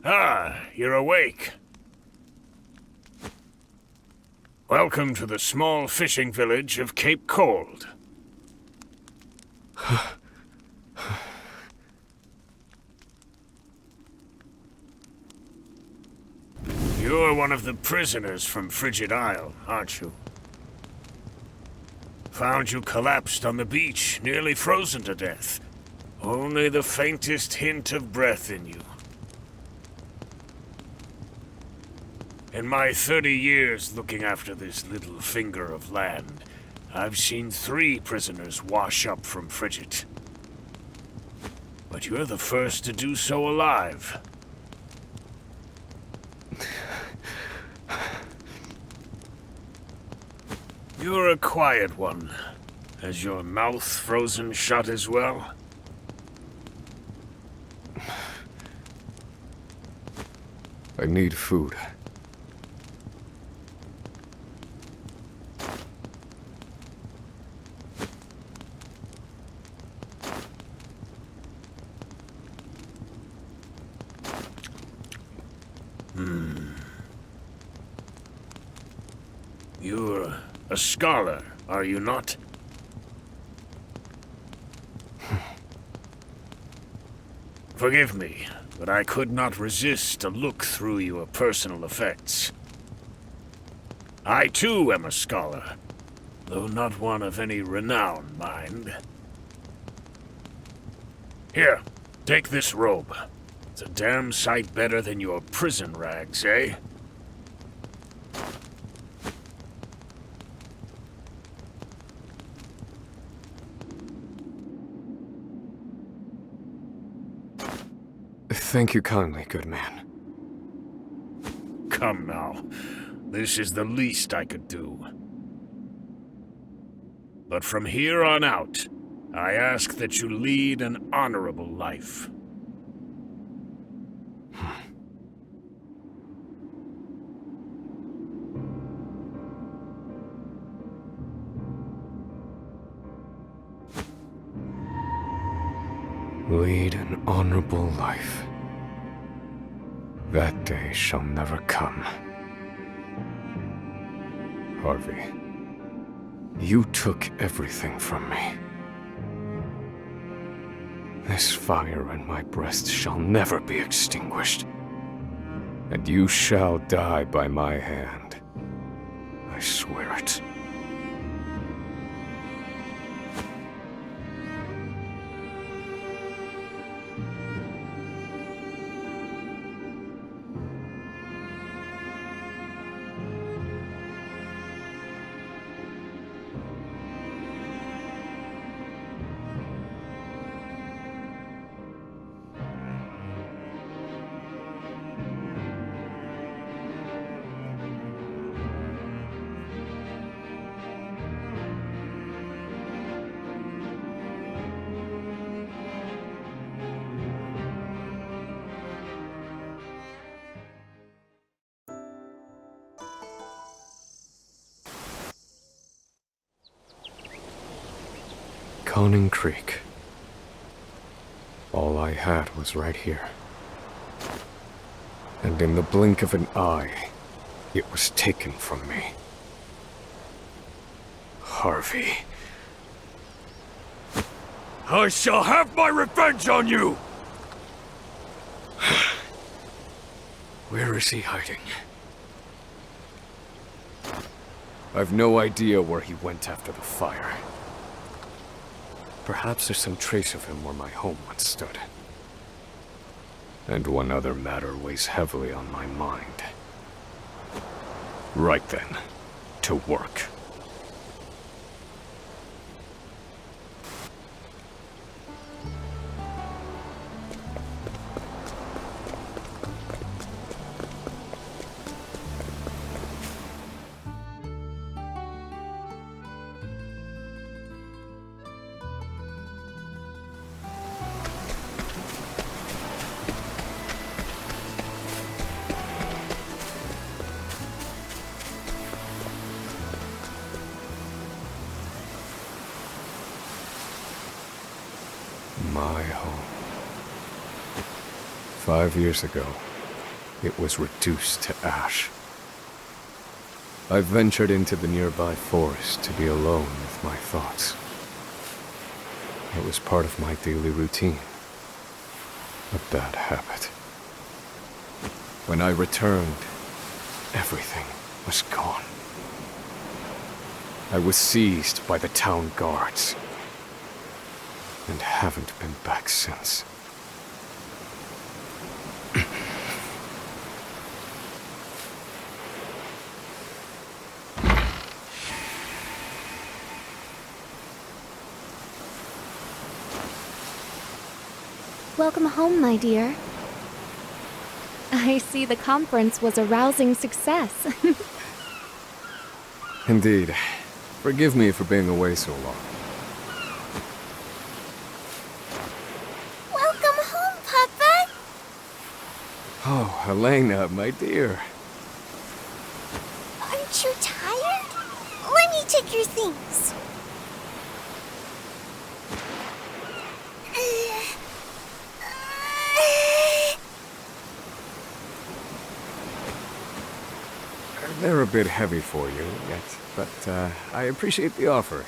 Ah, you're awake. Welcome to the small fishing village of Cape Cold. You're one of the prisoners from Frigid Isle, aren't you? Found you collapsed on the beach, nearly frozen to death. Only the faintest hint of breath in you. In my 30 years looking after this little finger of land, I've seen 3 prisoners wash up from Frigid. But you're the first to do so alive. You're a quiet one. Has your mouth frozen shut as well? I need food. You're a scholar, are you not? Forgive me, but I could not resist to look through your personal effects. I too am a scholar, though not one of any renown, mind. Here, take this robe. It's a damn sight better than your prison rags, eh? Thank you kindly, good man. Come now. This is the least I could do. But from here on out, I ask that you lead an honorable life. Lead an honorable life. That day shall never come. Harvey, you took everything from me. This fire in my breast shall never be extinguished. And you shall die by my hand. I swear it. Conning Creek. All I had was right here. And in the blink of an eye, it was taken from me. Harvey. I shall have my revenge on you! Where is he hiding? I've no idea where he went after the fire. Perhaps there's some trace of him where my home once stood. And one other matter weighs heavily on my mind. Right then, to work. My home. 5 years ago, it was reduced to ash. I ventured into the nearby forest to be alone with my thoughts. It was part of my daily routine. A bad habit. When I returned, everything was gone. I was seized by the town guards. And haven't been back since. Welcome home, my dear. I see the conference was a rousing success. Indeed. Forgive me for being away so long. Oh, Elena, my dear. Aren't you tired? Let me take your things. They're a bit heavy for you yet, but I appreciate the offer.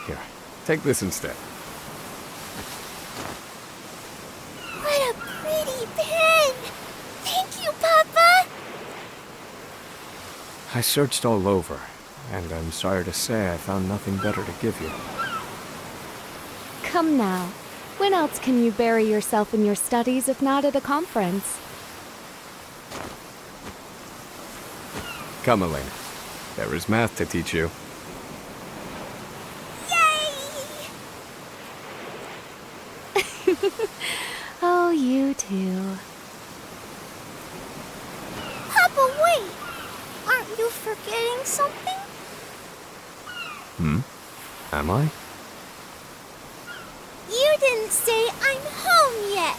Here, take this instead. I searched all over, and I'm sorry to say I found nothing better to give you. Come now. When else can you bury yourself in your studies if not at a conference? Come, Elena. There is math to teach you. Yay! Oh, you too. Papa, wait! Aren't you forgetting something? Am I? You didn't say I'm home yet.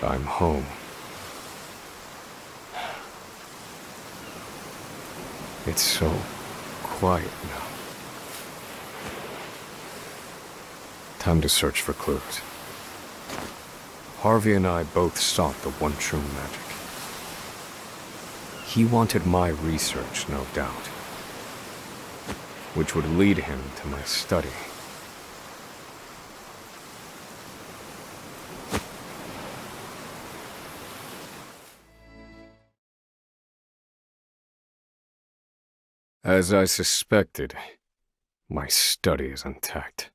I'm home. It's so quiet now. Time to search for clues. Harvey and I both sought the one true magic. He wanted my research, no doubt, which would lead him to my study. As I suspected, my study is intact.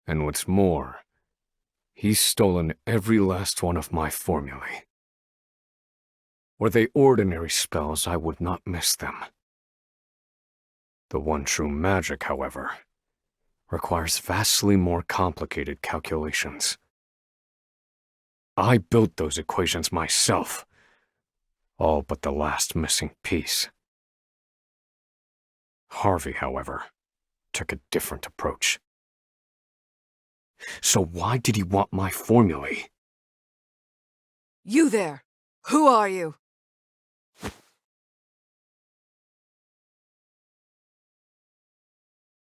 And what's more, he's stolen every last one of my formulae. Were they ordinary spells, I would not miss them. The one true magic, however, requires vastly more complicated calculations. I built those equations myself, all but the last missing piece. Harvey, however, took a different approach. So why did he want my formulae? You there! Who are you?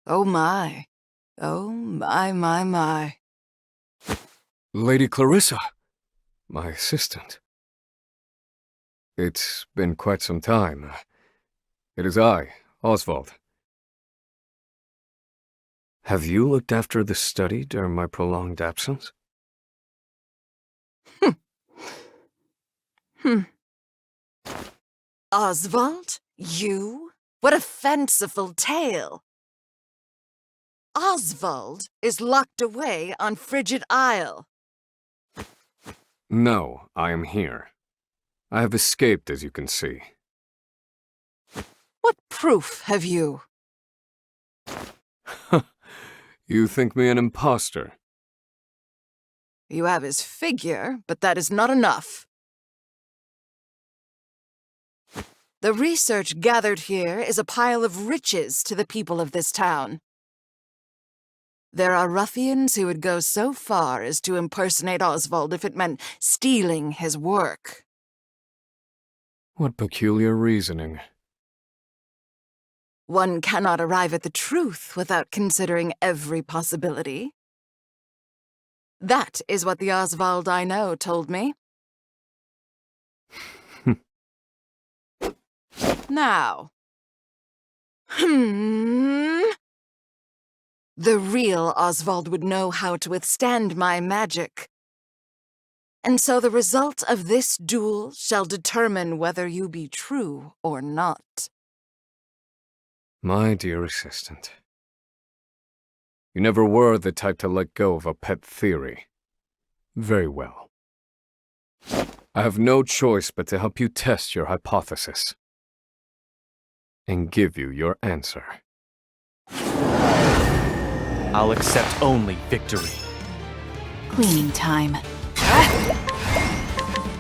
Oh my. Oh my. Lady Clarissa, my assistant. It's been quite some time. It is I, Oswald. Have you looked after the study during my prolonged absence? Oswald? You? What a fanciful tale. Oswald is locked away on Frigid Isle. No, I am here. I have escaped, as you can see. What proof have you? You think me an imposter? You have his figure, but that is not enough. The research gathered here is a pile of riches to the people of this town. There are ruffians who would go so far as to impersonate Oswald if it meant stealing his work. What peculiar reasoning. One cannot arrive at the truth without considering every possibility. That is what the Oswald I know told me. Now. The real Oswald would know how to withstand my magic. And so the result of this duel shall determine whether you be true or not. My dear assistant. You never were the type to let go of a pet theory. Very well. I have no choice but to help you test your hypothesis. And give you your answer. I'll accept only victory. Cleaning time.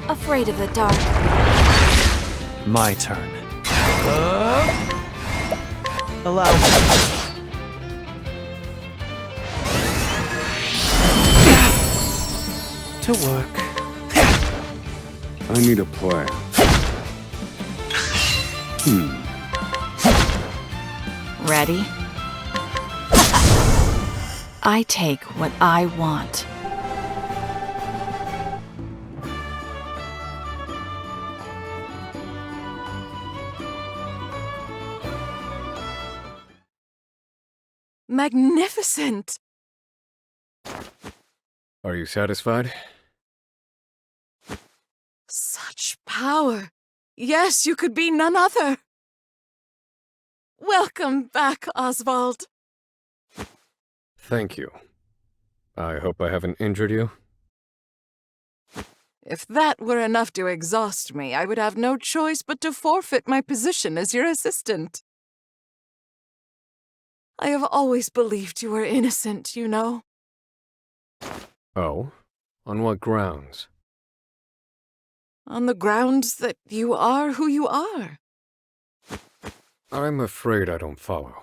Afraid of the dark. My turn. Allow me. To work. I need a plan. Ready? I take what I want. Magnificent! Are you satisfied? Such power! Yes, you could be none other! Welcome back, Oswald. Thank you. I hope I haven't injured you. If that were enough to exhaust me, I would have no choice but to forfeit my position as your assistant. I have always believed you were innocent, you know. Oh? On what grounds? On the grounds that you are who you are. I'm afraid I don't follow.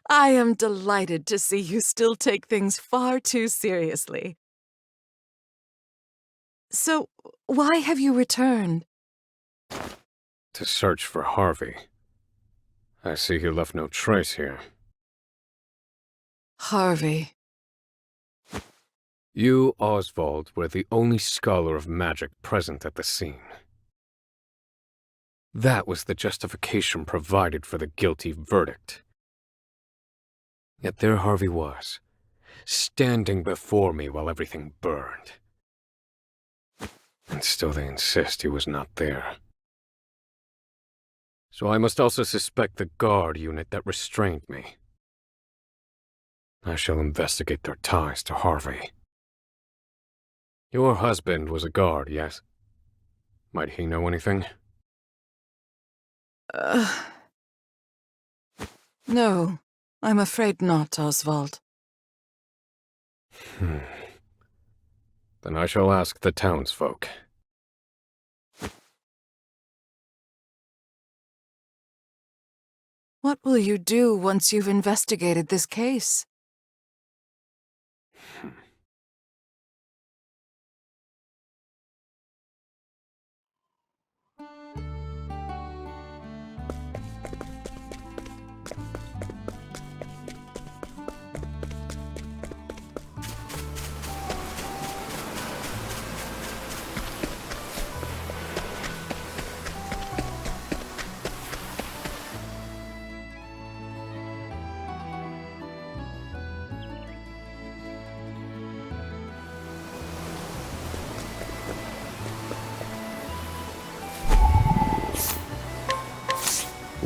I am delighted to see you still take things far too seriously. So, why have you returned? To search for Harvey. I see he left no trace here. Harvey. You, Oswald, were the only scholar of magic present at the scene. That was the justification provided for the guilty verdict. Yet there Harvey was, standing before me while everything burned. And still they insist he was not there. So I must also suspect the guard unit that restrained me. I shall investigate their ties to Harvey. Your husband was a guard, yes? Might he know anything? No, I'm afraid not, Oswald. Then I shall ask the townsfolk. What will you do once you've investigated this case?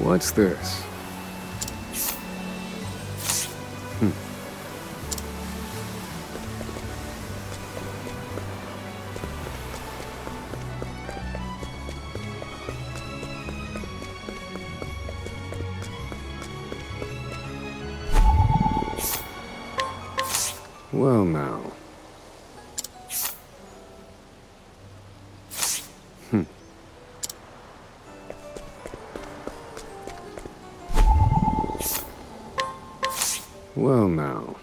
What's this? Well now. Well now.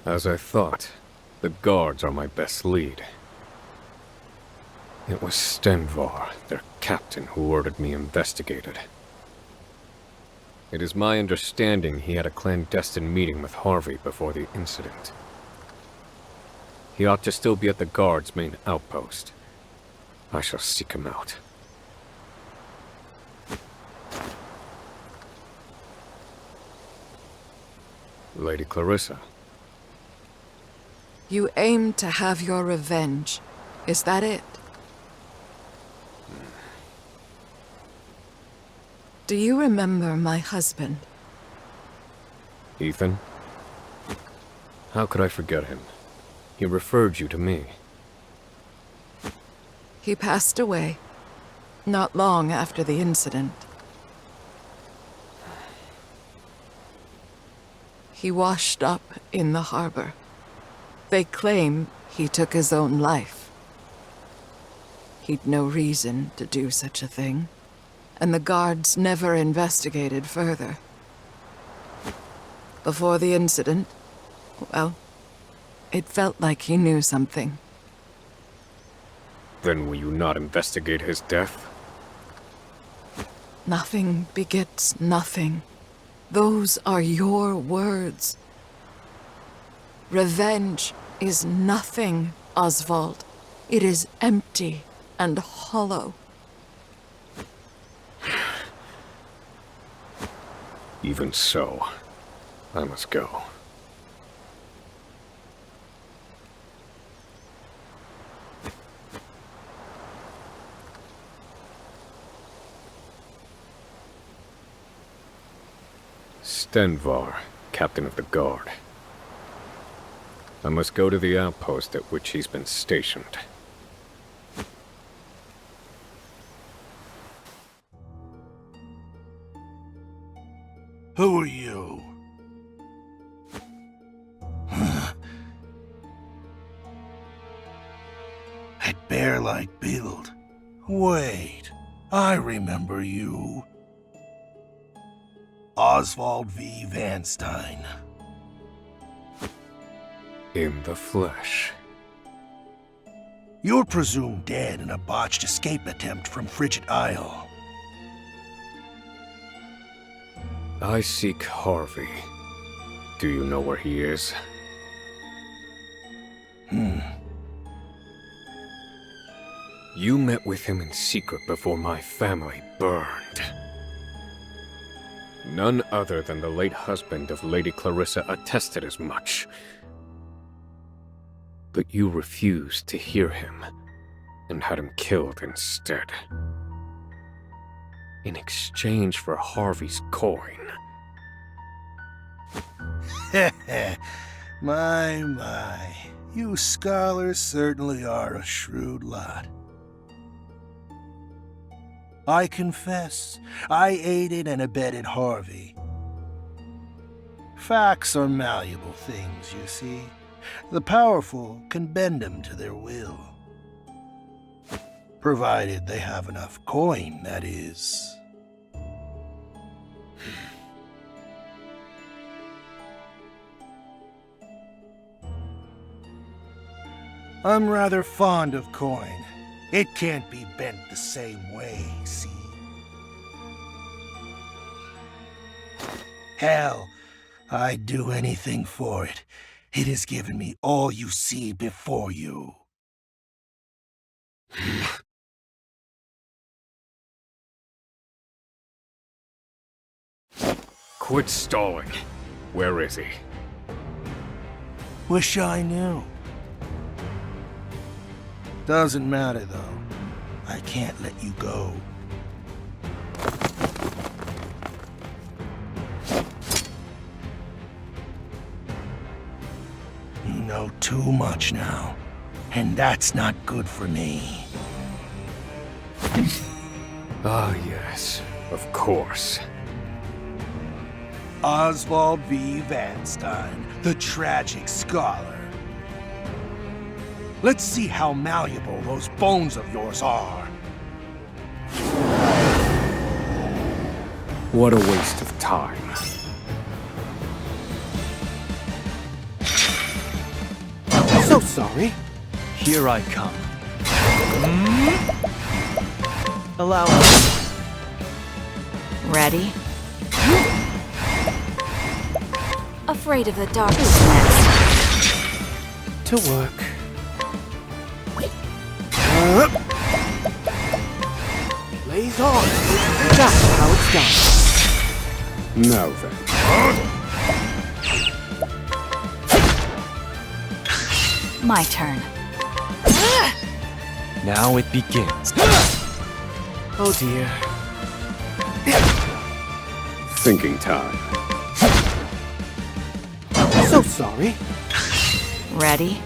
As I thought, the guards are my best lead. It was Stenvar, their captain, who ordered me investigated. It is my understanding he had a clandestine meeting with Harvey before the incident. He ought to still be at the guard's main outpost. I shall seek him out. Lady Clarissa. You aim to have your revenge. Is that it? Do you remember my husband? Ethan? How could I forget him? He referred you to me. He passed away, not long after the incident. He washed up in the harbor. They claim he took his own life. He'd no reason to do such a thing, and the guards never investigated further. Before the incident, well, it felt like he knew something. Then will you not investigate his death? Nothing begets nothing. Those are your words. Revenge is nothing, Oswald. It is empty and hollow. Even so, I must go. Stenvar, captain of the guard. I must go to the outpost at which he's been stationed. Who are you? That bear-like build. Wait, I remember you. Oswald V. Van Stein. In the flesh. You're presumed dead in a botched escape attempt from Frigid Isle. I seek Harvey. Do you know where he is? You met with him in secret before my family burned. None other than the late husband of Lady Clarissa attested as much. But you refused to hear him, and had him killed instead. in exchange for Harvey's coin. My. You scholars certainly are a shrewd lot. I confess, I aided and abetted Harvey. Facts are malleable things, you see. The powerful can bend them to their will. Provided they have enough coin, that is. I'm rather fond of coin. It can't be bent the same way, see? Hell, I'd do anything for it. It has given me all you see before you. Quit stalling. Where is he? Wish I knew. Doesn't matter, though. I can't let you go. You know too much now, and that's not good for me. Ah, yes, of course. Oswald V. Vanstein, the tragic scholar. Let's see how malleable those bones of yours are. What a waste of time. So sorry. Here I come. Allow me. Ready? Afraid of the dark is next. To work. Blaze on. That's how it's done. Now then. My turn. Now it begins. Oh dear. Thinking time. So sorry. Ready?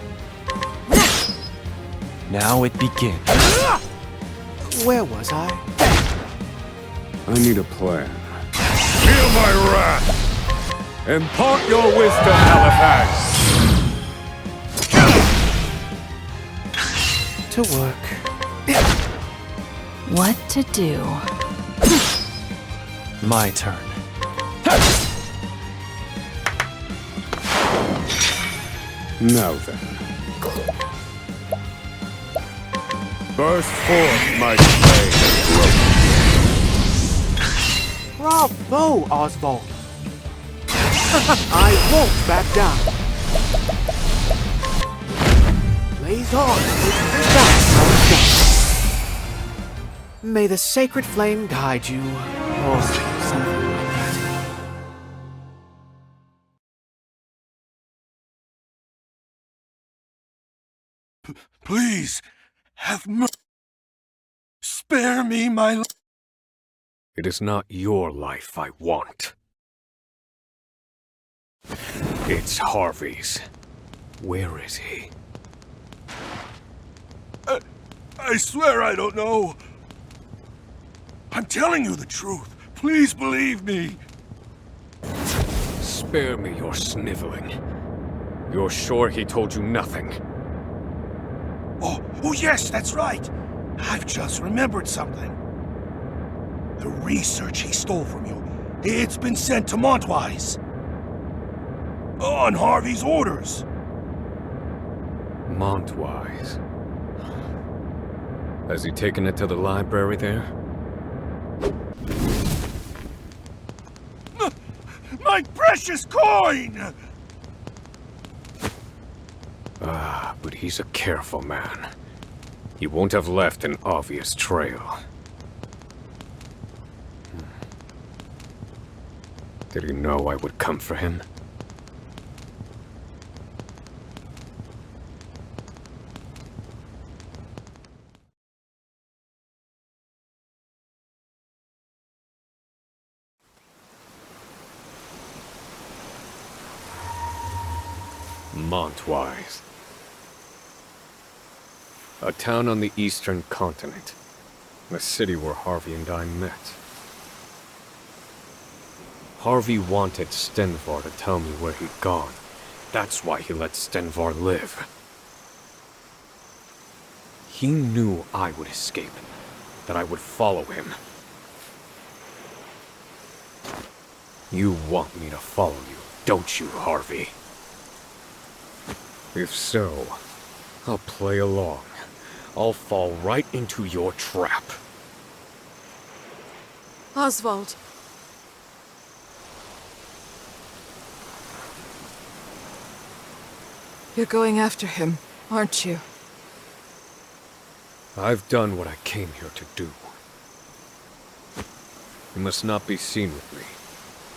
Now it begins. Where was I? I need a plan. Feel my wrath! Impart your wisdom, Halifax! To work. What to do? My turn. Now then. Burst forth, my flame. Bravo, Oswald. I won't back down. Blaze on. That's how it's done. May the sacred flame guide you. Or something like that. Please, have mercy. Spare me my life. It is not your life I want. It's Harvey's. Where is he? I swear I don't know. I'm telling you the truth. Please believe me. Spare me your sniveling. You're sure he told you nothing? Oh, yes, that's right. I've just remembered something. The research he stole from you, it's been sent to Montwise. On Harvey's orders. Montwise. Has he taken it to the library there? My precious coin! Ah, but he's a careful man. He won't have left an obvious trail. Did he know I would come for him? Montwise. A town on the eastern continent. The city where Harvey and I met. Harvey wanted Stenvar to tell me where he'd gone. That's why he let Stenvar live. He knew I would escape, that I would follow him. You want me to follow you, don't you, Harvey? If so, I'll play along. I'll fall right into your trap. Oswald. You're going after him, aren't you? I've done what I came here to do. You must not be seen with me.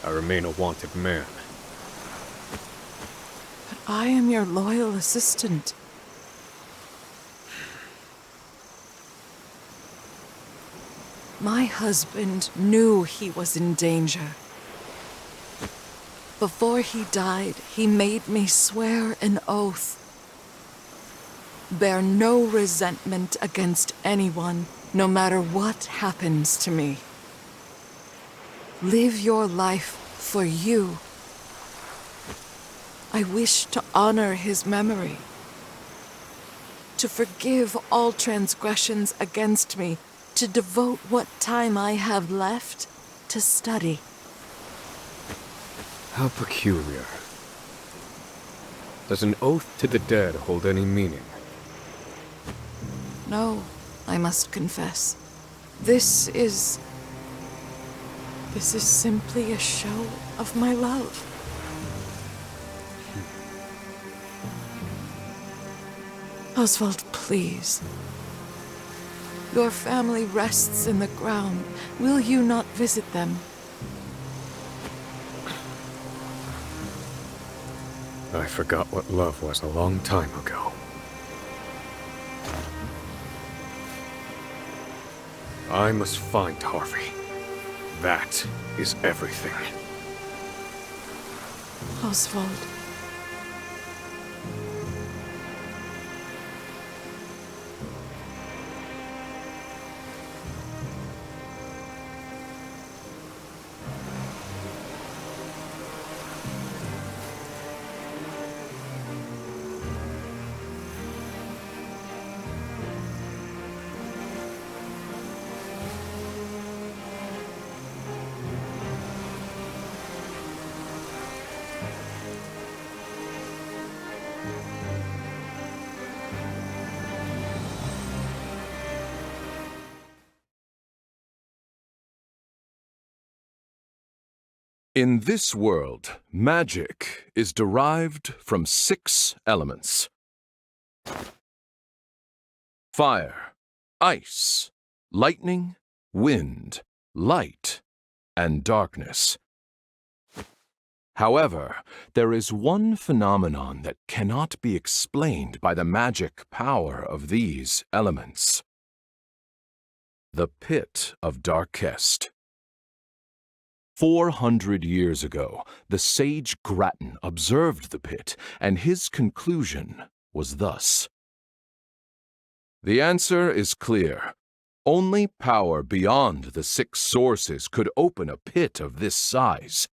I remain a wanted man. But I am your loyal assistant. My husband knew he was in danger. Before he died, he made me swear an oath. Bear no resentment against anyone, no matter what happens to me. Live your life for you. I wish to honor his memory, to forgive all transgressions against me, to devote what time I have left to study. How peculiar. Does an oath to the dead hold any meaning? No, I must confess. This is simply a show of my love. Oswald, please. Your family rests in the ground. Will you not visit them? I forgot what love was a long time ago. I must find Harvey. That is everything. Oswald. In this world, magic is derived from 6 elements: fire, ice, lightning, wind, light, and darkness. However, there is one phenomenon that cannot be explained by the magic power of these elements: the Pit of Darkest. 400 years ago, the sage Grattan observed the pit, and his conclusion was thus. The answer is clear. Only power beyond the 6 sources could open a pit of this size.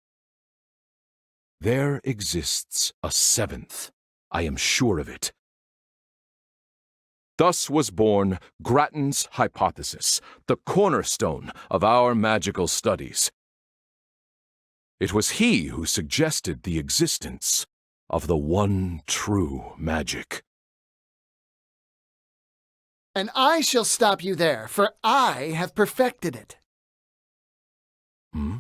There exists a 7th. I am sure of it. Thus was born Grattan's hypothesis, the cornerstone of our magical studies. It was he who suggested the existence of the one true magic. And I shall stop you there, for I have perfected it. Hmm?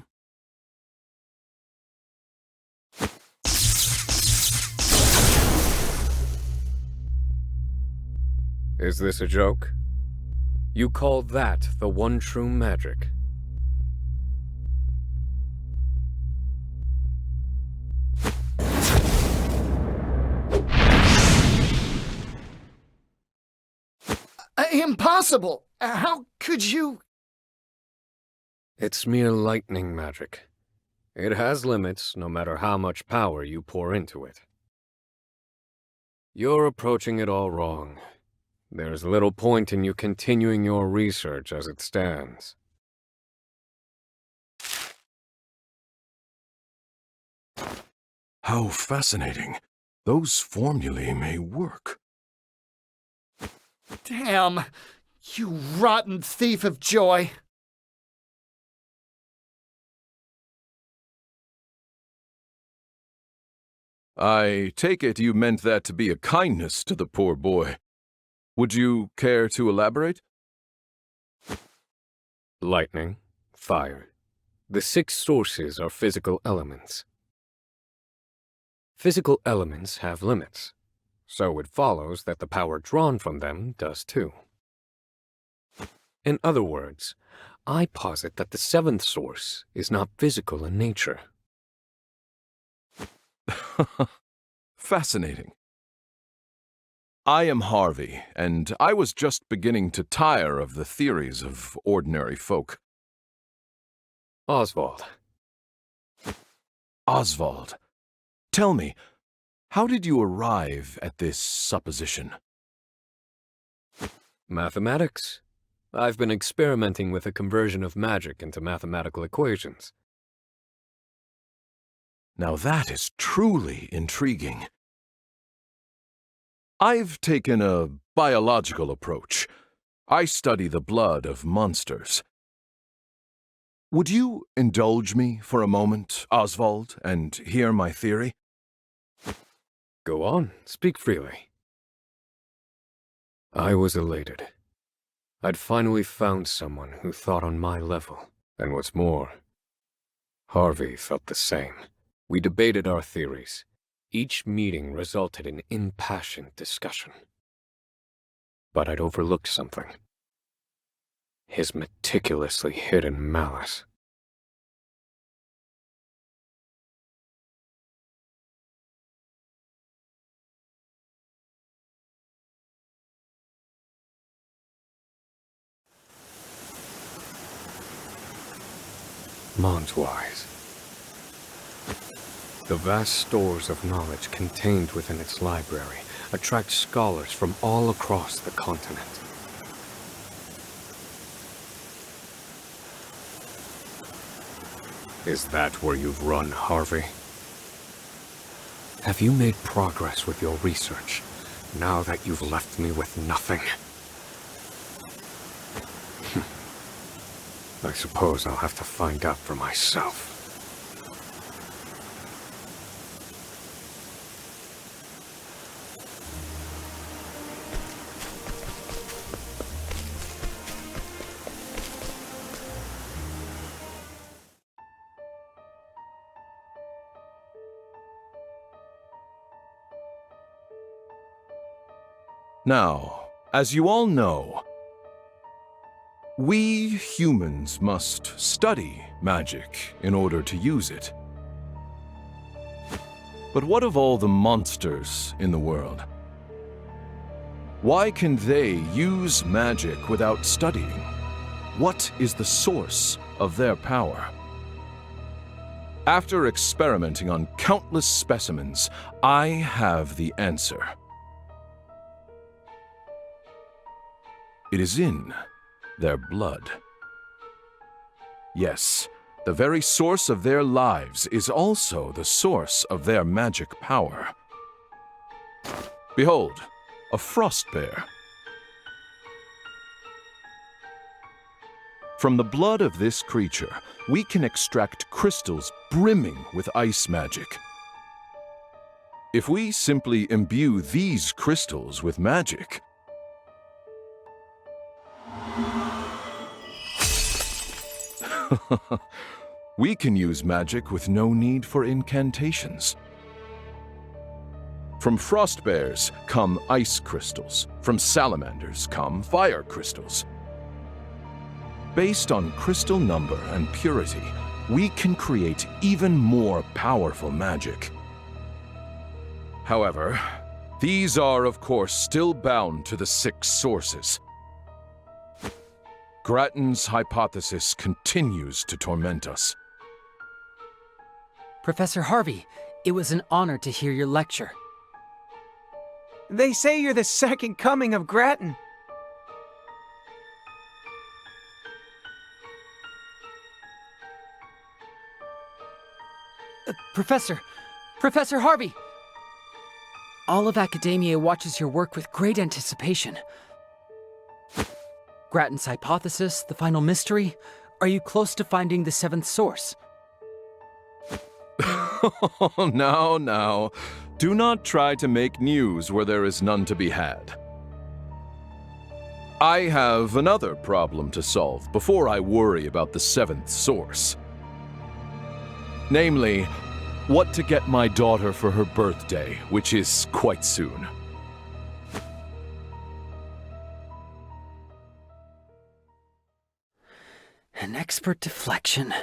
Is this a joke? You call that the one true magic? Impossible! How could you? It's mere lightning magic. It has limits, no matter how much power you pour into it. You're approaching it all wrong. There's little point in you continuing your research as it stands. How fascinating. Those formulae may work. Damn! You rotten thief of joy! I take it you meant that to be a kindness to the poor boy. Would you care to elaborate? Lightning, fire. The 6 sources are physical elements. Physical elements have limits, so it follows that the power drawn from them does too. In other words, I posit that the 7th source is not physical in nature. Fascinating. I am Harvey, and I was just beginning to tire of the theories of ordinary folk. Oswald. Oswald. Tell me, how did you arrive at this supposition? Mathematics. I've been experimenting with the conversion of magic into mathematical equations. Now that is truly intriguing. I've taken a biological approach. I study the blood of monsters. Would you indulge me for a moment, Oswald, and hear my theory? Go on, speak freely. I was elated. I'd finally found someone who thought on my level, and what's more, Harvey felt the same. We debated our theories. Each meeting resulted in impassioned discussion. But I'd overlooked something. His meticulously hidden malice. Monswise. The vast stores of knowledge contained within its library attract scholars from all across the continent. Is that where you've run, Harvey? Have you made progress with your research, now that you've left me with nothing? I suppose I'll have to find out for myself. Now, as you all know, we humans must study magic in order to use it. But what of all the monsters in the world? Why can they use magic without studying? What is the source of their power? After experimenting on countless specimens, I have the answer. It is in their blood. Yes, the very source of their lives is also the source of their magic power. Behold, a frost bear. From the blood of this creature, we can extract crystals brimming with ice magic. If we simply imbue these crystals with magic, we can use magic with no need for incantations. From frost bears come ice crystals. From salamanders come fire crystals. Based on crystal number and purity, we can create even more powerful magic. However, these are, of course, still bound to the 6 sources. Grattan's hypothesis continues to torment us. Professor Harvey, it was an honor to hear your lecture. They say you're the second coming of Grattan. Professor Harvey! All of academia watches your work with great anticipation. Grattan's hypothesis, the final mystery. Are you close to finding the seventh source? Now. Do not try to make news where there is none to be had. I have another problem to solve before I worry about the seventh source. Namely, what to get my daughter for her birthday, which is quite soon. An expert deflection.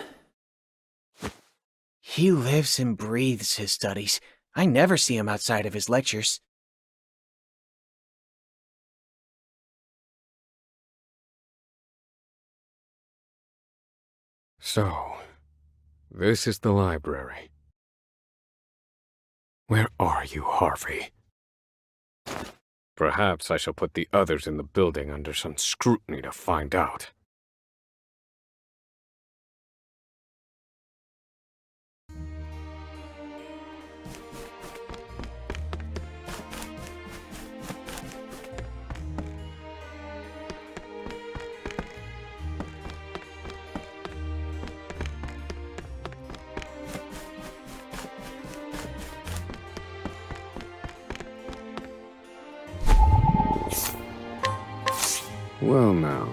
He lives and breathes his studies. I never see him outside of his lectures. So, this is the library. Where are you, Harvey? Perhaps I shall put the others in the building under some scrutiny to find out. Well now.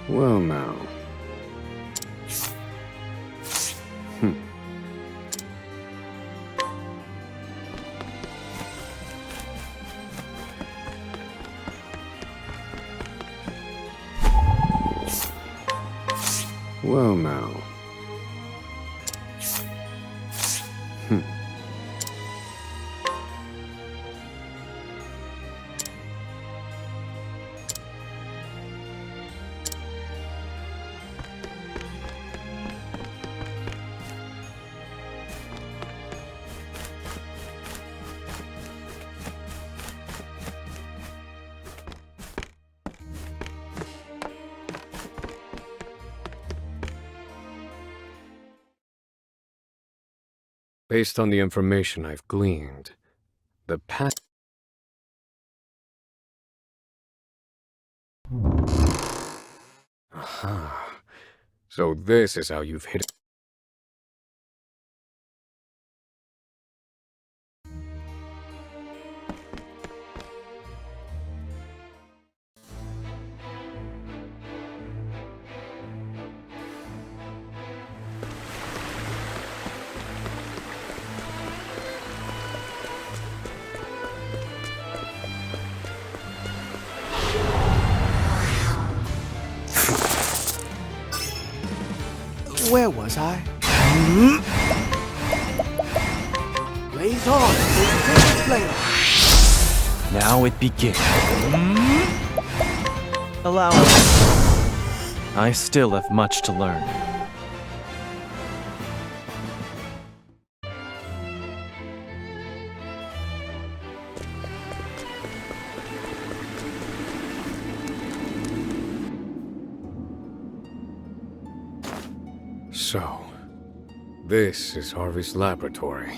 Well now. Well now. Based on the information I've gleaned, the past... Aha. So this is how you've hit it. Where was I? Blaze on, flame. Now it begins. Allow me. I still have much to learn. So, this is Harvey's laboratory.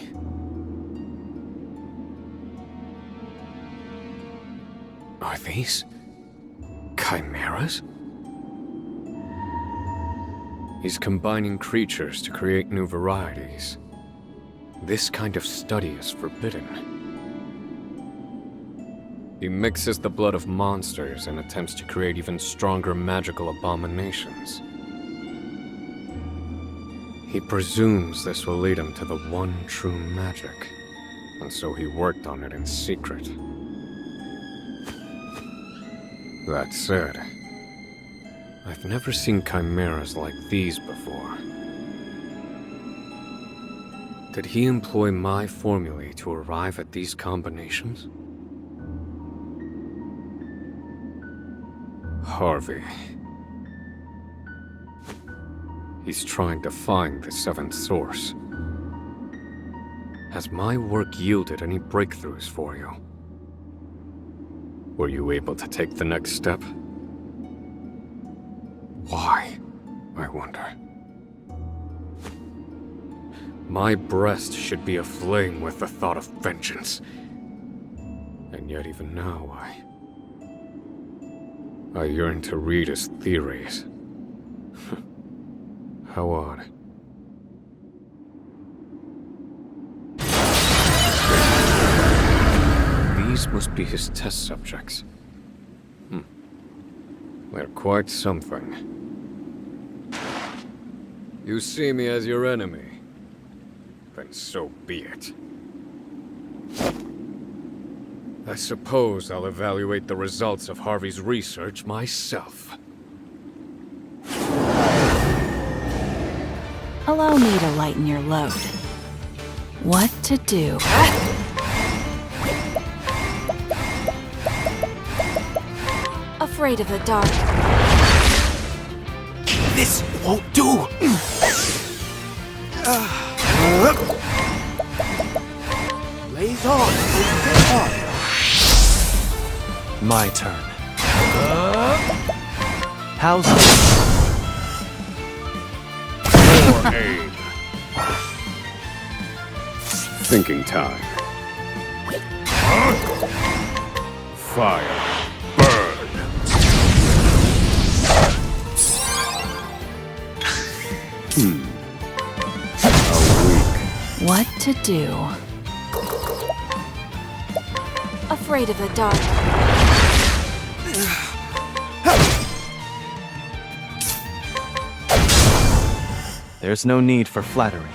Are these chimeras? He's combining creatures to create new varieties. This kind of study is forbidden. He mixes the blood of monsters and attempts to create even stronger magical abominations. He presumes this will lead him to the one true magic, and so he worked on it in secret. That said, I've never seen chimeras like these before. Did he employ my formulae to arrive at these combinations? Harvey. He's trying to find the seventh source. Has my work yielded any breakthroughs for you? Were you able to take the next step? Why, I wonder? My breast should be aflame with the thought of vengeance. And yet even now, I yearn to read his theories. How odd. These must be his test subjects. They're quite something. You see me as your enemy. Then so be it. I suppose I'll evaluate the results of Harvey's research myself. Allow me to lighten your load. What to do? Afraid of the dark. This won't do! Blaze on! My turn. How's this? For aim. Thinking time. Fire. Burn. What to do? Afraid of the dark. There's no need for flattery.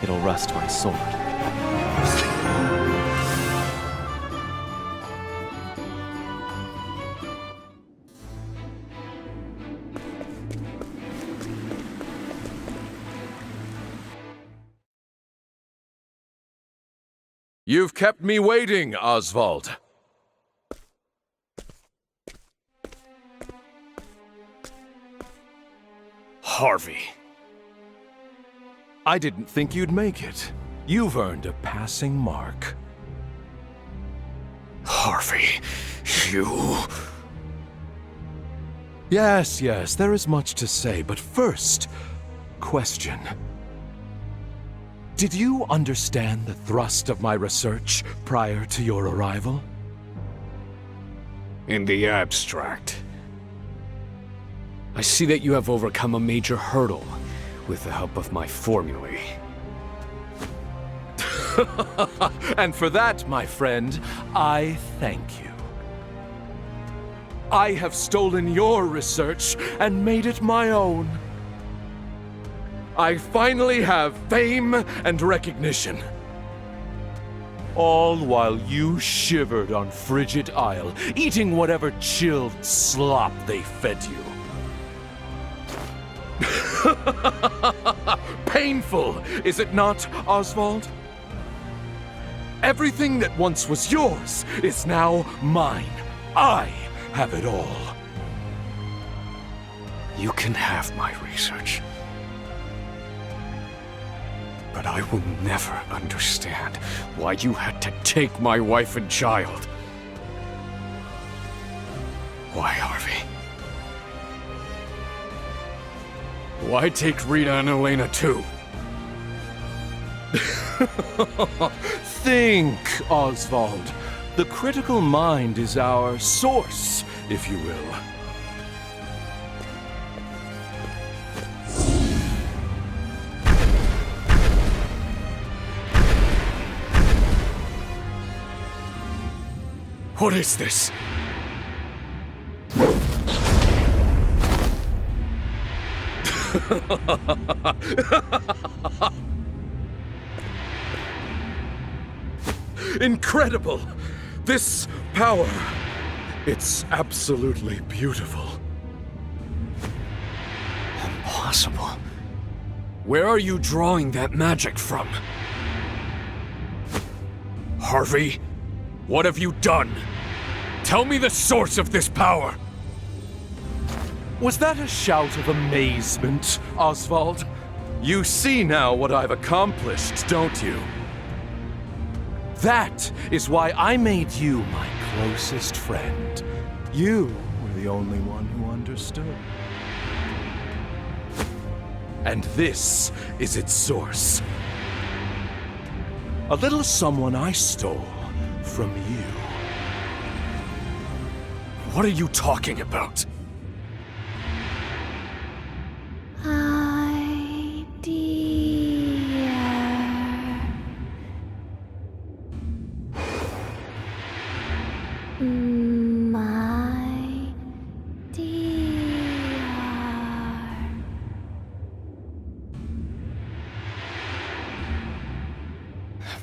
It'll rust my sword. You've kept me waiting, Oswald. Harvey. I didn't think you'd make it. You've earned a passing mark. Harvey, you... Yes, there is much to say, but first, question. Did you understand the thrust of my research prior to your arrival? In the abstract. I see that you have overcome a major hurdle with the help of my formulae. And for that, my friend, I thank you. I have stolen your research and made it my own. I finally have fame and recognition. All while you shivered on Frigid Isle, eating whatever chilled slop they fed you. Painful, is it not, Oswald? Everything that once was yours is now mine. I have it all. You can have my research. But I will never understand why you had to take my wife and child. Why, Harvey? Why take Rita and Elena too? Think, Oswald. The critical mind is our source, if you will. What is this? Incredible! This power, it's absolutely beautiful. Impossible. Where are you drawing that magic from? Harvey, what have you done? Tell me the source of this power! Was that a shout of amazement, Oswald? You see now what I've accomplished, don't you? That is why I made you my closest friend. You were the only one who understood. And this is its source. A little someone I stole from you. What are you talking about?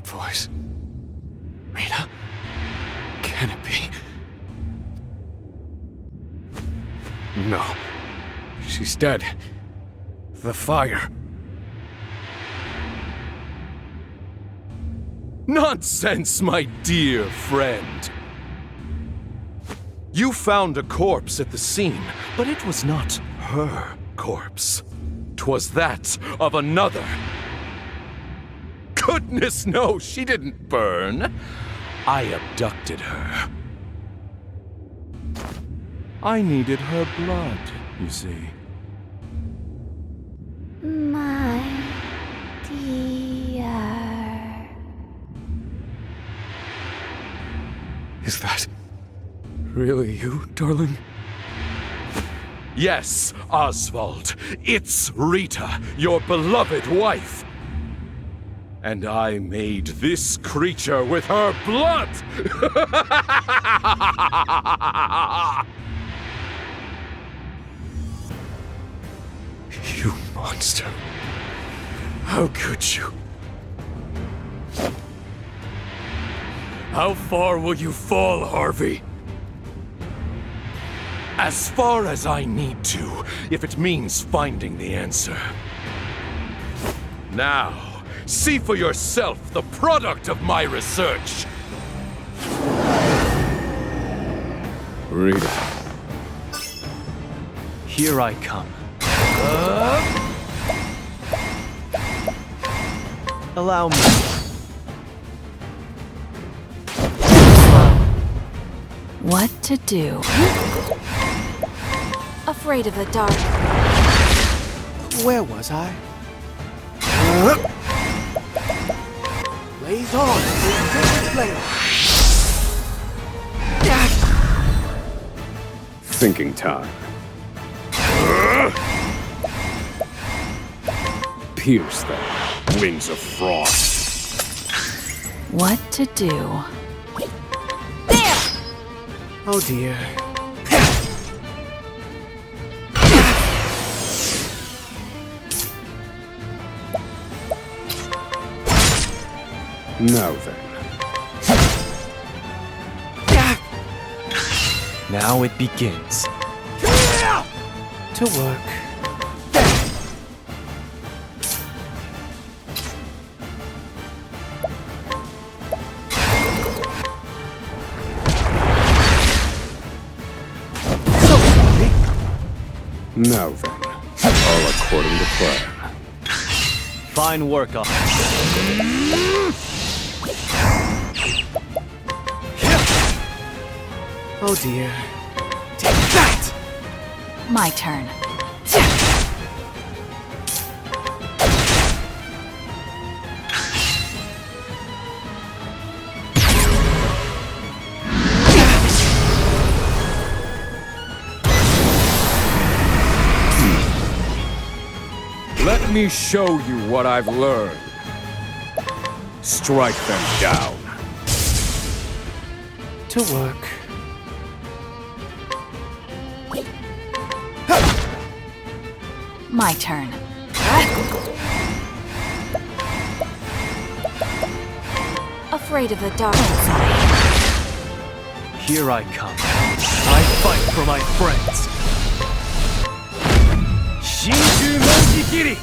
Voice. Rita? Can it be? No. She's dead. The fire. Nonsense, my dear friend. You found a corpse at the scene, but it was not her corpse. 'Twas that of another. Goodness no, she didn't burn. I abducted her. I needed her blood, you see. My dear. Is that really you, darling? Yes, Oswald. It's Rita, your beloved wife. And I made this creature with her blood! You monster. How could you? How far will you fall, Harvey? As far as I need to, if it means finding the answer. Now, see for yourself the product of my research. Rita. Here I come. Allow me. What to do? Afraid of the dark. Where was I? Blaze on! Flame. Thinking time. Pierce them, wings of frost. What to do? Oh dear. Now then. Now it begins. To work. Now then, all according to plan. Fine work, officer. Oh dear. Take that! My turn. Let me show you what I've learned. Strike them down. To work. My turn. Afraid of the dark. Here I come. I fight for my friends. Shinju Manjikiri!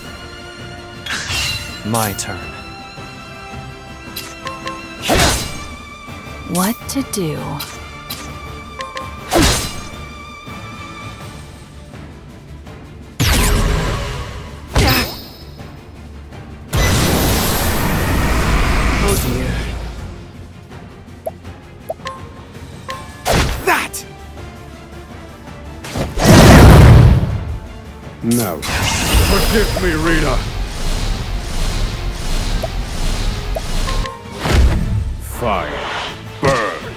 My turn. What to do? Oh dear. That! No. Forgive me, Rita. Fire. Burn.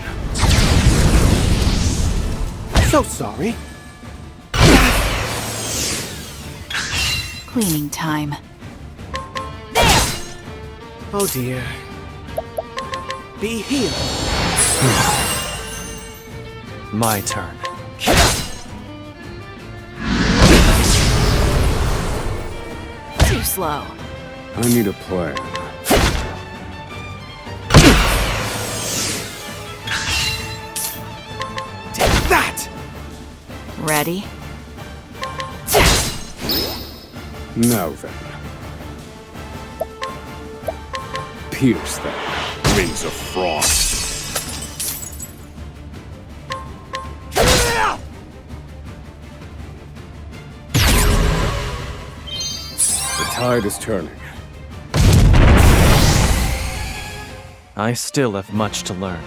So sorry. Cleaning time. Oh dear. Be healed. My turn. Too slow. I need a plan. Take that! Ready? Now then. Pierce them. Rings of frost. The tide is turning. I still have much to learn.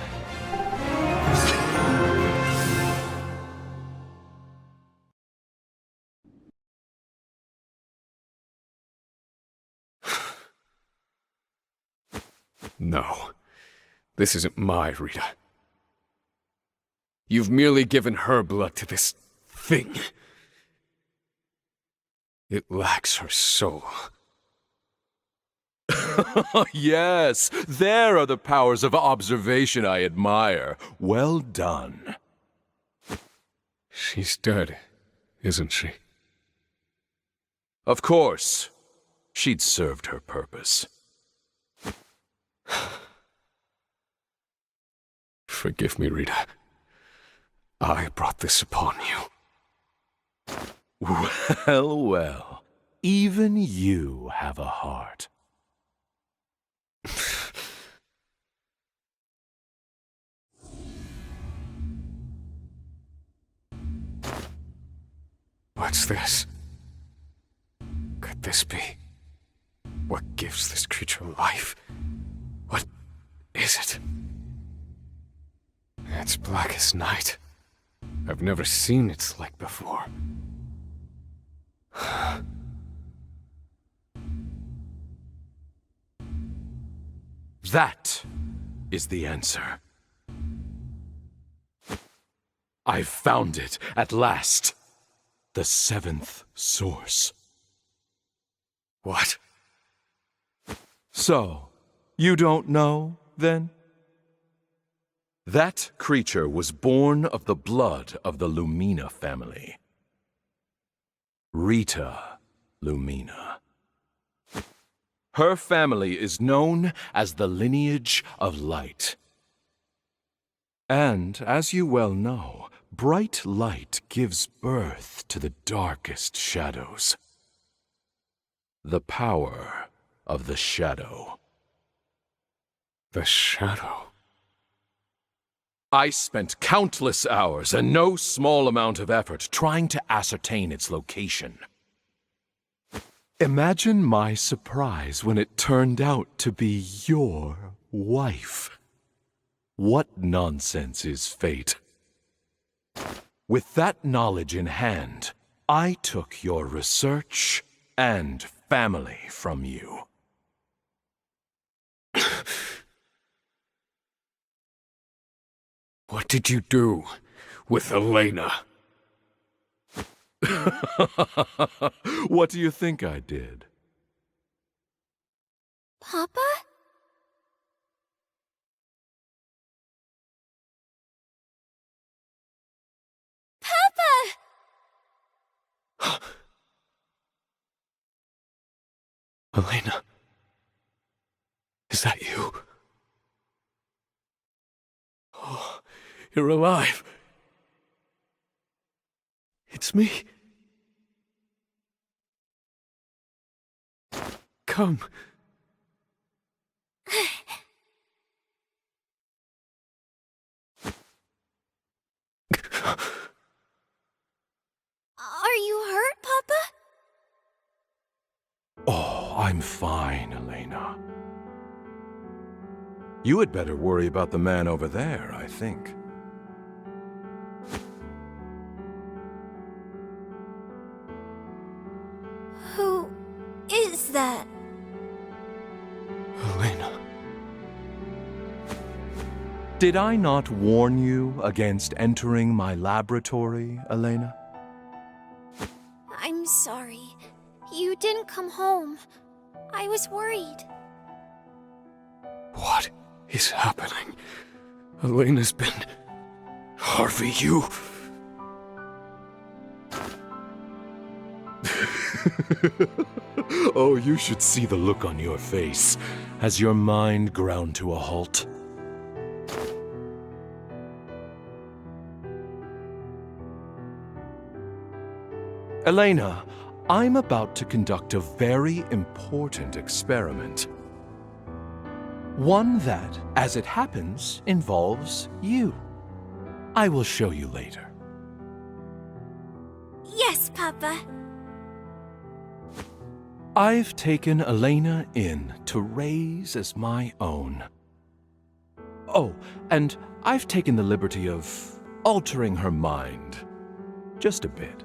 No. This isn't my Rita. You've merely given her blood to this thing. It lacks her soul. Yes, there are the powers of observation I admire. Well done. She's dead, isn't she? Of course. She'd served her purpose. Forgive me, Rita. I brought this upon you. Well, well. Even you have a heart. What's this? Could this be? What gives this creature life? What is it? It's black as night. I've never seen its like before. That is the answer. I've found it at last. The seventh source. What? So, you don't know, then? That creature was born of the blood of the Lumina family. Rita Lumina. Her family is known as the lineage of light. And, as you well know, bright light gives birth to the darkest shadows. The power of the shadow. The shadow? I spent countless hours and no small amount of effort trying to ascertain its location. Imagine my surprise when it turned out to be your wife. What nonsense is fate? With that knowledge in hand, I took your research and family from you. What did you do with Elena? What do you think I did? Papa? Papa! Elena? Is that you? Oh, you're alive. It's me. Come. I'm fine, Elena. You had better worry about the man over there, I think. Who is that? Elena. Did I not warn you against entering my laboratory, Elena? I'm sorry. You didn't come home. I was worried. What is happening? Elena's been... Harvey, you... Oh, you should see the look on your face as your mind ground to a halt. Elena, I'm about to conduct a very important experiment. One that, as it happens, involves you. I will show you later. Yes, Papa. I've taken Elena in to raise as my own. Oh, and I've taken the liberty of altering her mind. Just a bit.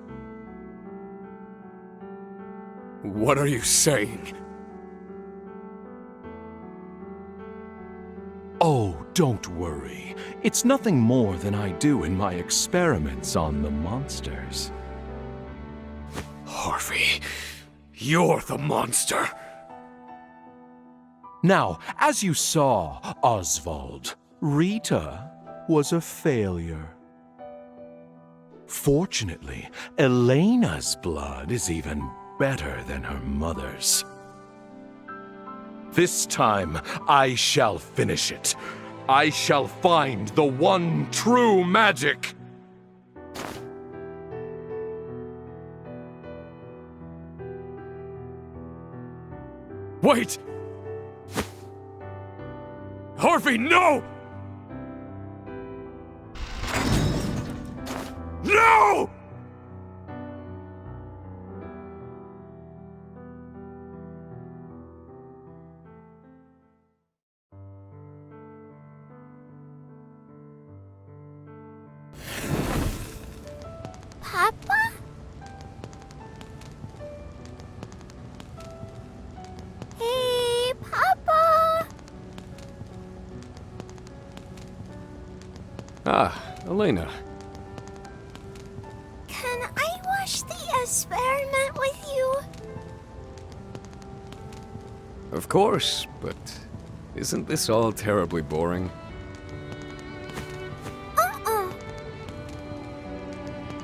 What are you saying? Oh, don't worry. It's nothing more than I do in my experiments on the monsters. Harvey, you're the monster. Now, as you saw, Oswald, Rita was a failure. Fortunately, Elena's blood is even better than her mother's. This time, I shall finish it. I shall find the one true magic. Wait! Harvey, no! No! Papa? Hey, Papa! Ah, Elena. Can I watch the experiment with you? Of course, but isn't this all terribly boring?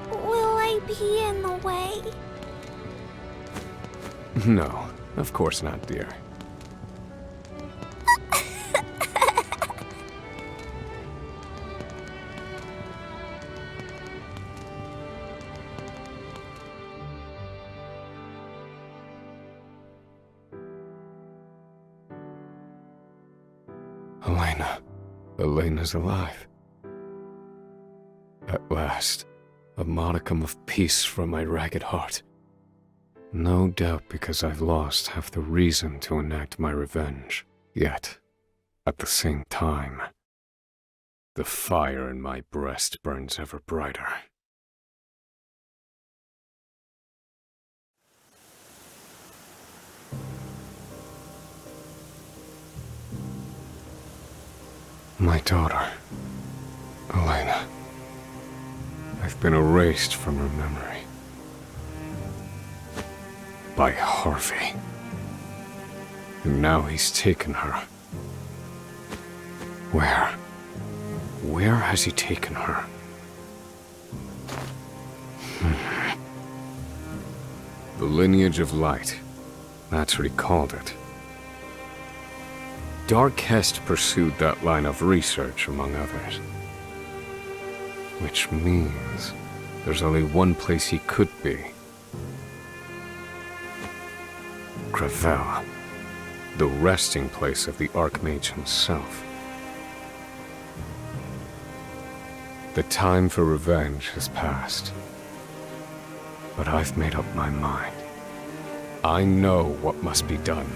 Will I be in the way? No, of course not, dear. Elena. Elena's alive. At last, a modicum of peace from my ragged heart. No doubt because I've lost half the reason to enact my revenge. Yet, at the same time, the fire in my breast burns ever brighter. My daughter, Elena. I've been erased from her memory. By Harvey. And now he's taken her. Where? Where has he taken her? The lineage of light. That's what he called it. Darkhest pursued that line of research, among others. Which means there's only one place he could be. Gravel. The resting place of the Archmage himself. The time for revenge has passed. But I've made up my mind. I know what must be done.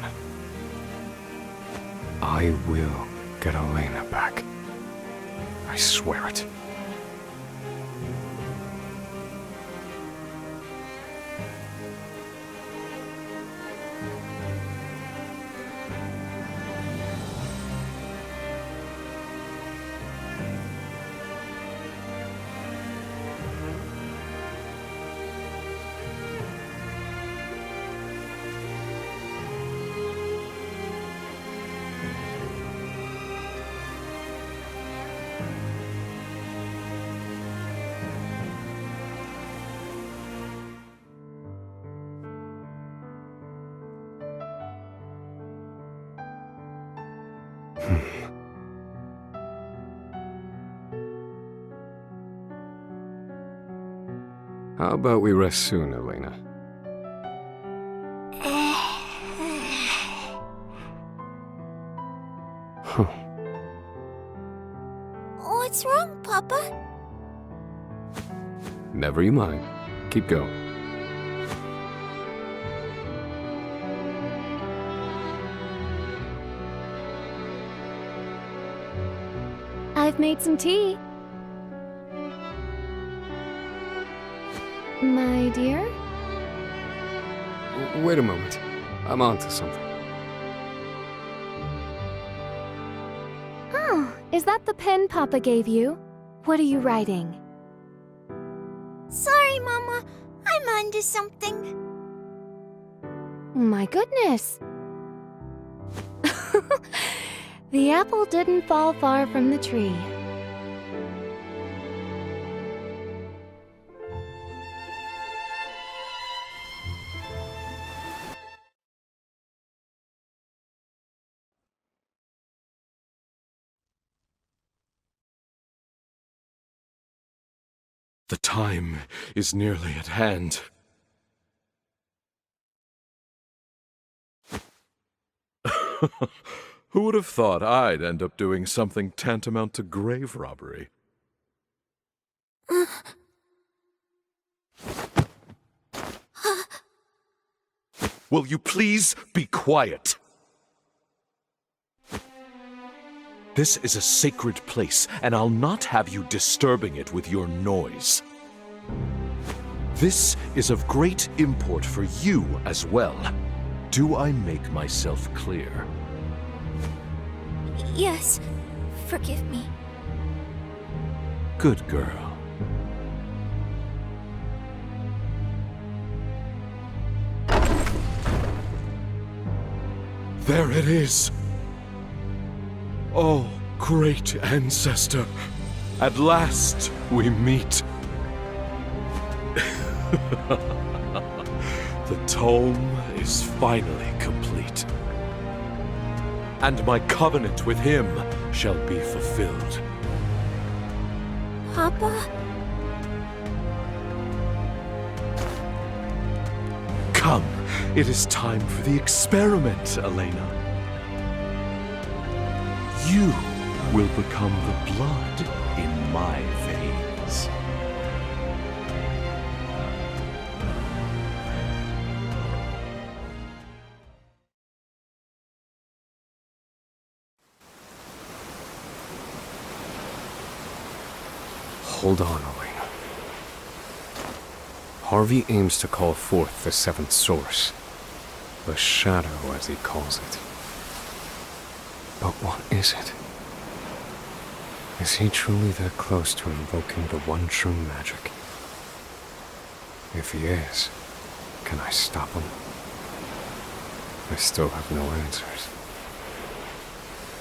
I will get Elena back. I swear it. How about we rest soon, Elena? What's wrong, Papa? Never you mind. Keep going. I've made some tea. My dear? Wait a moment. I'm onto something. Oh, is that the pen Papa gave you? What are you writing? Sorry, Mama. I'm onto something. My goodness. The apple didn't fall far from the tree. The time is nearly at hand. Who would have thought I'd end up doing something tantamount to grave robbery? Will you please be quiet? This is a sacred place, and I'll not have you disturbing it with your noise. This is of great import for you as well. Do I make myself clear? Yes. Forgive me. Good girl. There it is. Oh, great ancestor. At last we meet. The tome is finally complete. And my covenant with him shall be fulfilled. Papa? Come, it is time for the experiment, Elena. You will become the blood in my veins. Hold on, Elena. Harvey aims to call forth the seventh source. The shadow, as he calls it. But what is it? Is he truly that close to invoking the one true magic? If he is, can I stop him? I still have no answers.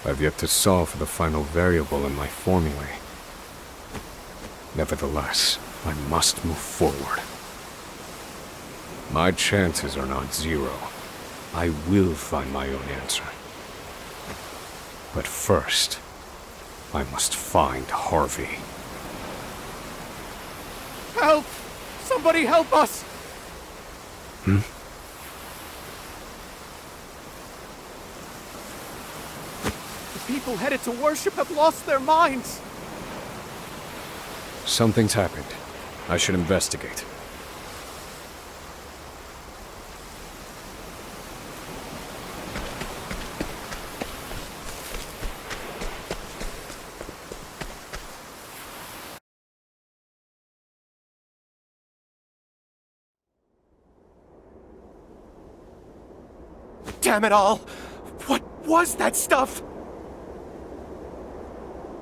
I've yet to solve for the final variable in my formulae. Nevertheless, I must move forward. My chances are not zero. I will find my own answer. But first, I must find Harvey. Help! Somebody help us! The people headed to worship have lost their minds! Something's happened. I should investigate. Damn it all! What was that stuff?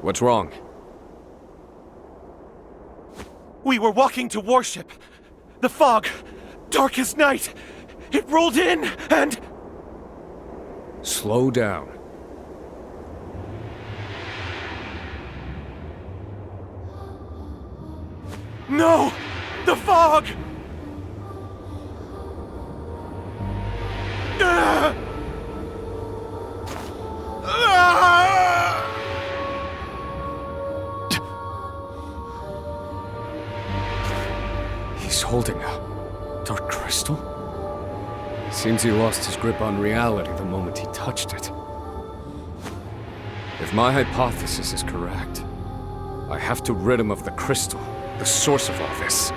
What's wrong? We were walking to warship. The fog, dark as night. It rolled in and... Slow down. No! The fog! Ah! Ah! He's holding a dark crystal? Seems he lost his grip on reality the moment he touched it. If my hypothesis is correct, I have to rid him of the crystal, the source of all this.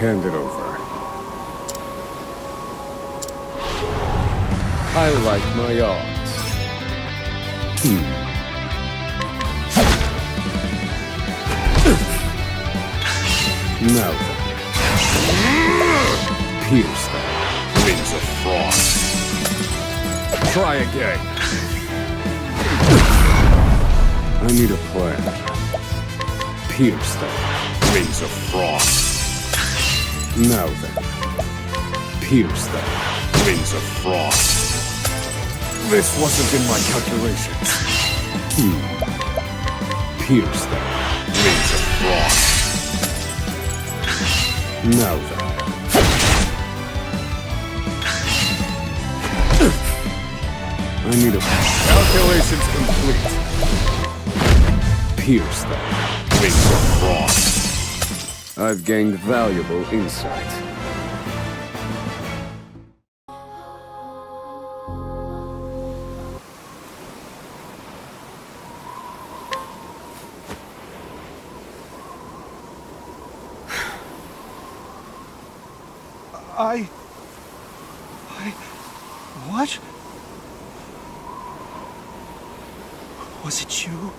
Hand it over. I like my odds. Now then. Pierce them. Wings of frost. Try again. I need a plan. Pierce them. Wings of frost. Now then. Pierce them. Wings of frost. This wasn't in my calculations. Pierce them. Wings of frost. Now then. I need a... Calculations complete. Pierce them. Wings of frost. I've gained valuable insight. What? Was it you?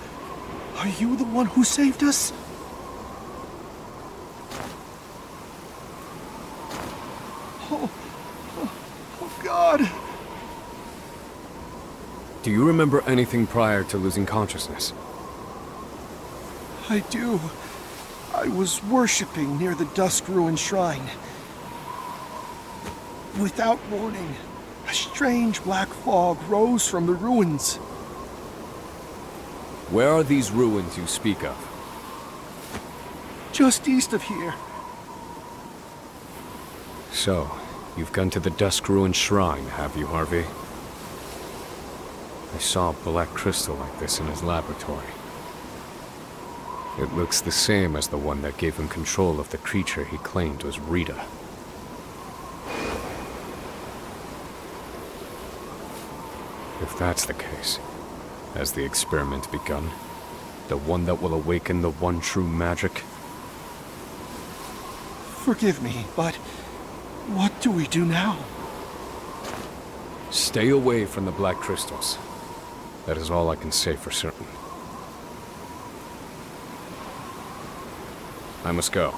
Are you the one who saved us? Oh God. Do you remember anything prior to losing consciousness? I do. I was worshipping near the dusk-ruined shrine. Without warning, a strange black fog rose from the ruins. Where are these ruins you speak of? Just east of here. So, you've gone to the dusk-ruined shrine, have you, Harvey? I saw a black crystal like this in his laboratory. It looks the same as the one that gave him control of the creature he claimed was Rita. If that's the case, has the experiment begun? The one that will awaken the one true magic? Forgive me, but what do we do now? Stay away from the black crystals. That is all I can say for certain. I must go.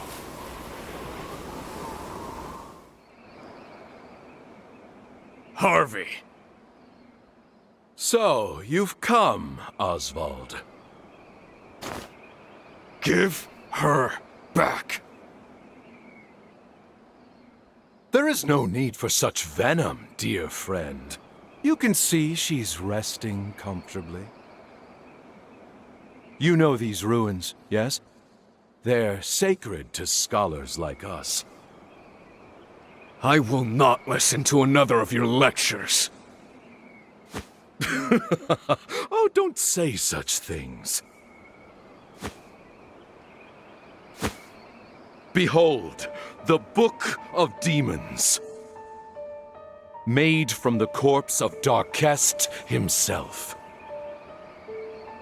Harvey! So, you've come, Oswald. Give her back. There is no need for such venom, dear friend. You can see she's resting comfortably. You know these ruins, yes? They're sacred to scholars like us. I will not listen to another of your lectures. Oh, don't say such things. Behold, the Book of Demons. Made from the corpse of Darkest himself.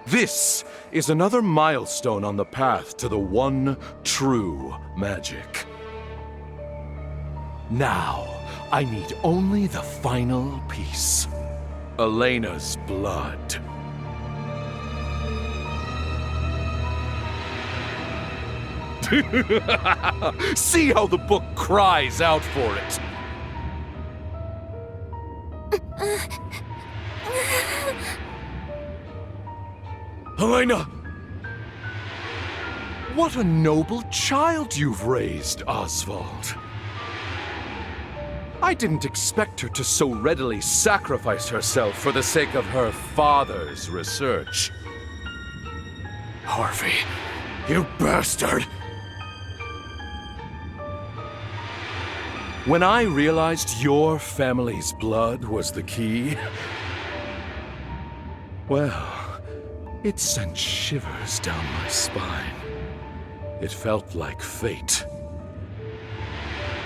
This is another milestone on the path to the one true magic. Now, I need only the final piece. Elena's blood. See how the book cries out for it. Helena! What a noble child you've raised, Oswald. I didn't expect her to so readily sacrifice herself for the sake of her father's research. Harvey, you bastard! When I realized your family's blood was the key, well, it sent shivers down my spine. It felt like fate.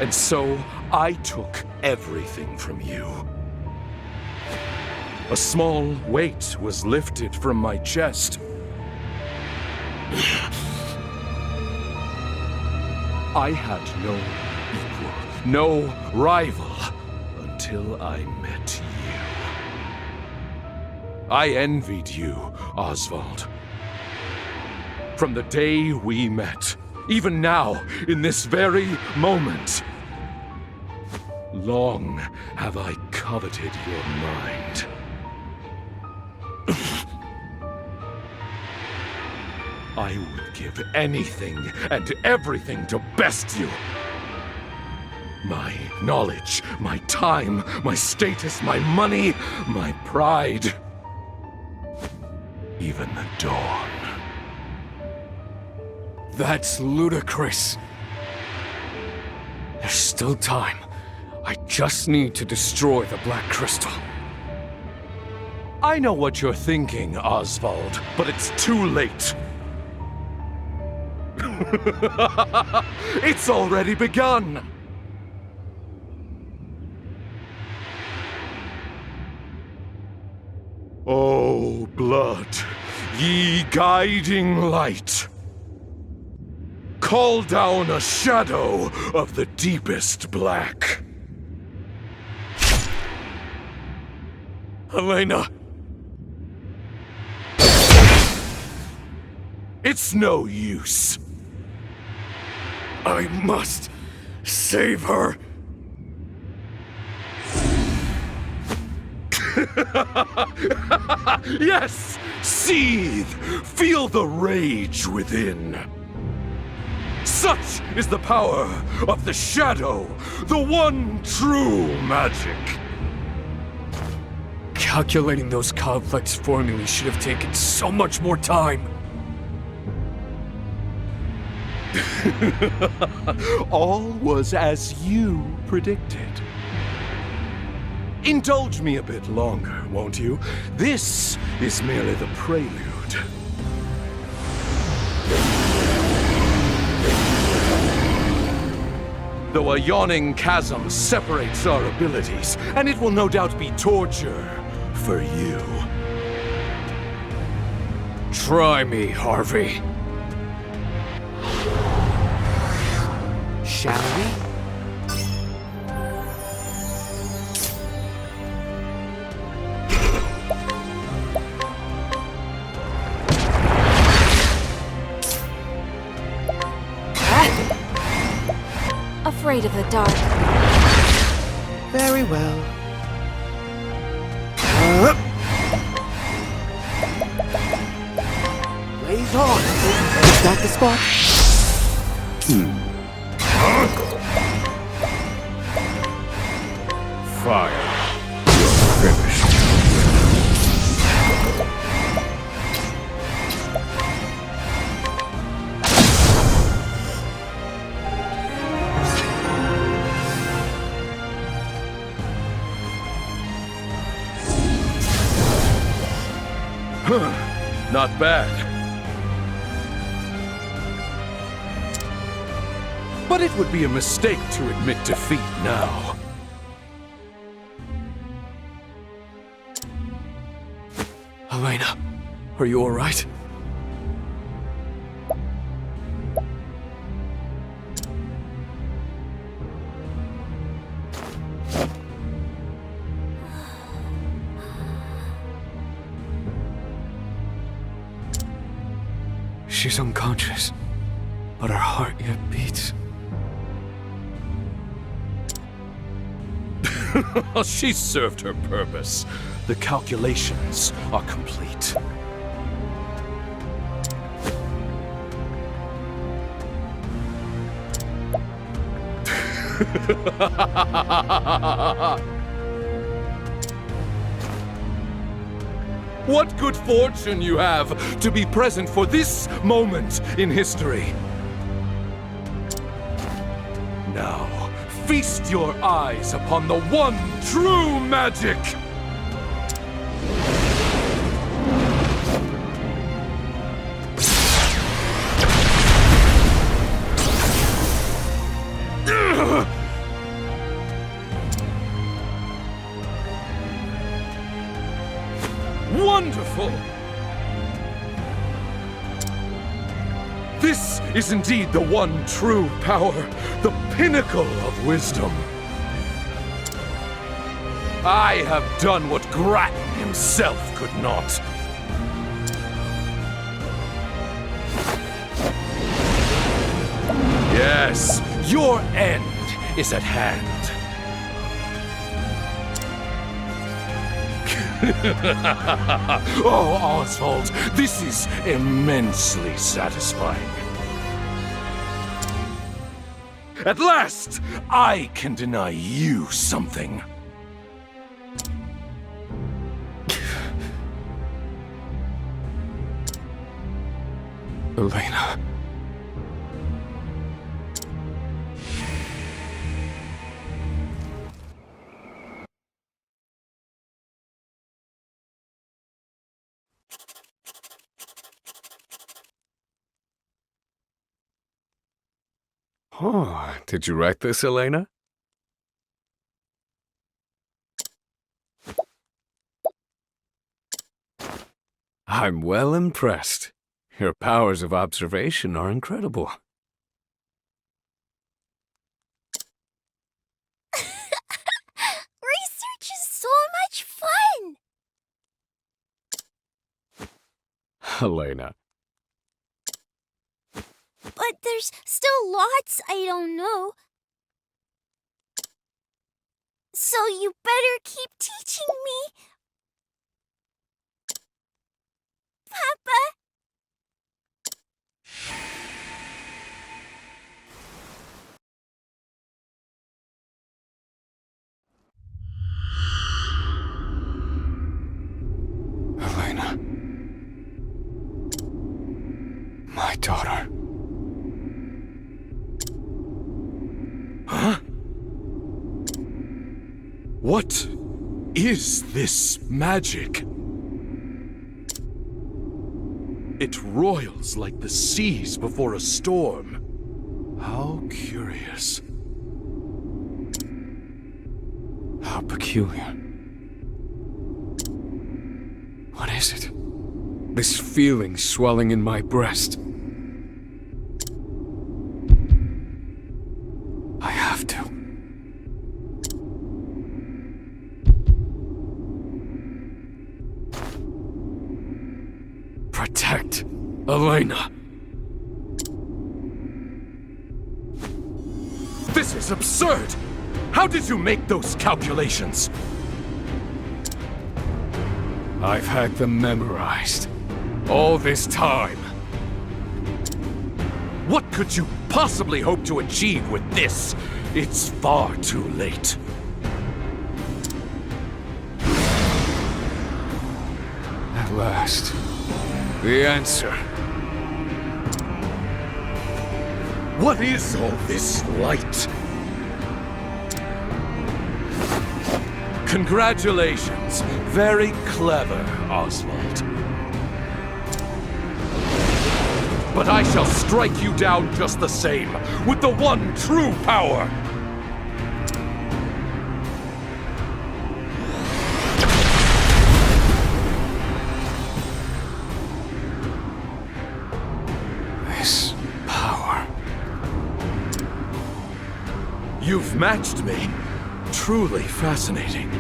And so, I took everything from you. A small weight was lifted from my chest. I had no equal, no rival, until I met you. I envied you, Oswald. From the day we met, even now, in this very moment, long have I coveted your mind. I would give anything and everything to best you. My knowledge, my time, my status, my money, my pride. Even the dawn. That's ludicrous. There's still time. I just need to destroy the Black Crystal. I know what you're thinking, Oswald, but it's too late. It's already begun! O blood, ye guiding light, call down a shadow of the deepest black. Helena! It's no use. I must save her. Yes! Seethe! Feel the rage within. Such is the power of the shadow, the one true magic. Calculating those complex formulas should have taken so much more time. All was as you predicted. Indulge me a bit longer, won't you? This is merely the prelude. Though a yawning chasm separates our abilities, and it will no doubt be torture for you. Try me, Harvey. Shall we? Afraid of the dark. Very well. Blaze on! Is that the spot? Fire. You're finished. Not bad. But it would be a mistake to admit defeat now. Helena, are you all right? She's unconscious. but our heart yet beats. She served her purpose. The calculations are complete. What good fortune you have to be present for this moment in history. Now, feast your eyes upon the one true magic! Wonderful! This is indeed the one true power, the pinnacle of wisdom. I have done what Grattan himself could not. Yes, your end is at hand. Oh, Oswald, this is immensely satisfying. At last, I can deny you something. Elena. Oh, did you write this, Elena? I'm well impressed. Your powers of observation are incredible. Research is so much fun! Elena. But there's still lots I don't know. So you better keep teaching me. Papa? Elena. My daughter. Huh? What is this magic? It roils like the seas before a storm. How curious. How peculiar. What is it? This feeling swelling in my breast. I have to. Protect Elena. This is absurd! How did you make those calculations? I've had them memorized. All this time. What could you possibly hope to achieve with this? It's far too late. At last. The answer. What is all this light? Congratulations. Very clever, Oswald. But I shall strike you down just the same, with the one true power! This power. You've matched me. Truly fascinating.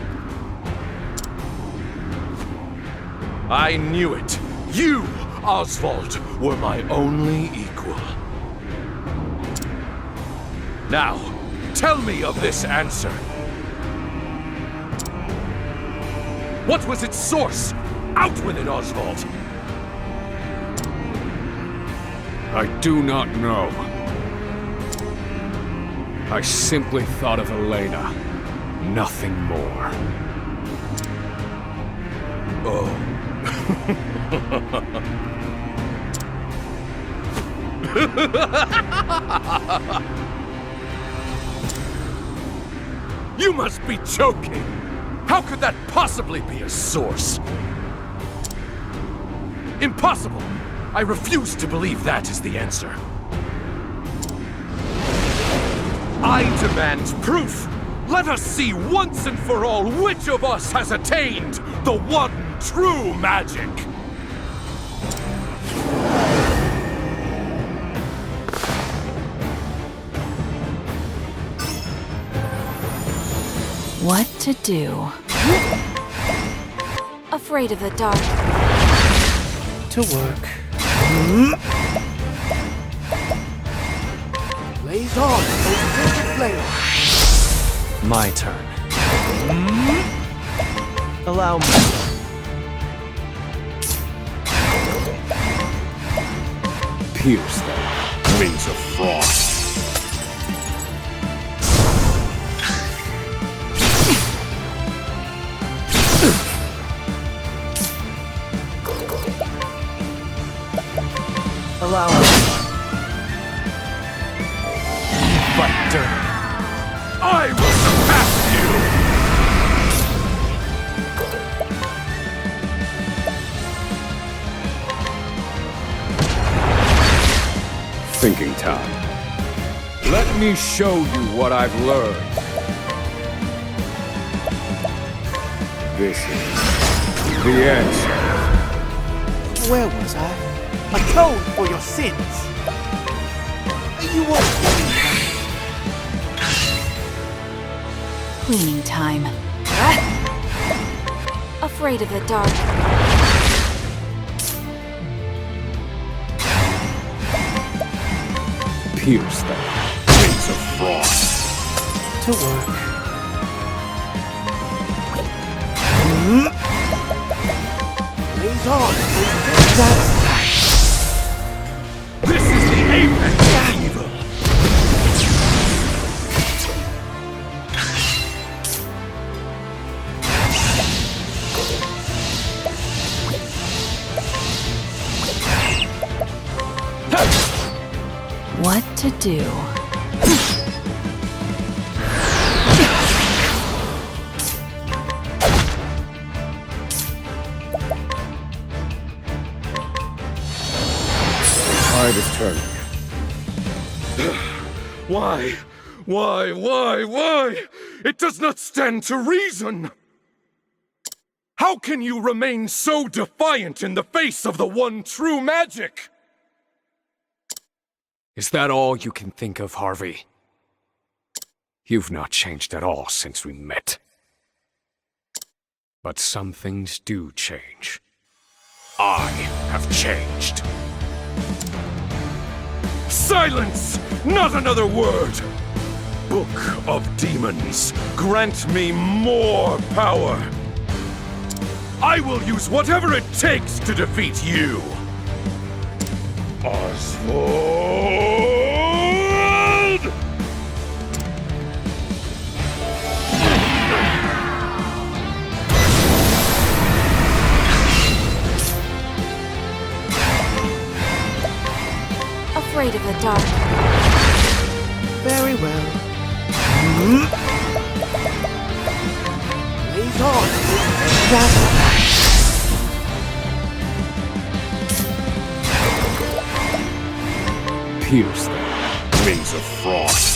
I knew it. You, Oswald, were my only equal. Now, tell me of this answer. What was its source? Out with it, Oswald! I do not know. I simply thought of Elena. Nothing more. Oh. You must be joking! How could that possibly be a source? Impossible! I refuse to believe that is the answer. I demand proof! Let us see once and for all which of us has attained the one true magic! What to do? Afraid of the dark. To work. Blaze on, flame. My turn. Allow me. Pierce them, wings of frost. Allow me. But dirty. I will surpass you! Thinking time. Let me show you what I've learned. This is the answer. Where was I? Atone for your sins. You won't get me back. Cleaning time. Afraid of the dark. Pierce them, wings of frost. To work. Blaze on. This is the apex of evil! What to do? Tide is turning. Why? It does not stand to reason! How can you remain so defiant in the face of the one true magic? Is that all you can think of, Harvey? You've not changed at all since we met. But some things do change. I have changed. Silence! Not another word! Book of Demons, grant me more power! I will use whatever it takes to defeat you! Oswald! Afraid of the dark. Very well. Blaze on. Pierce them, wings of frost.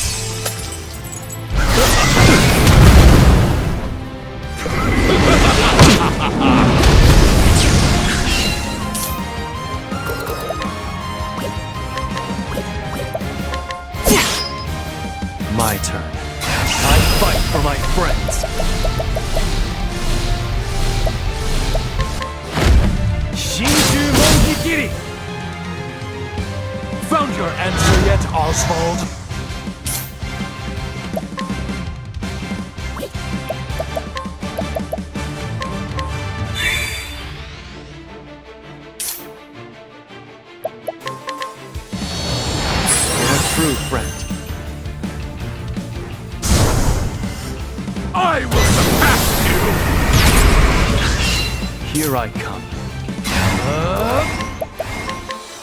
My turn. I fight for my friends. Shinju Mongikiri! Found your answer yet, Oswald? I will surpass you! Here I come.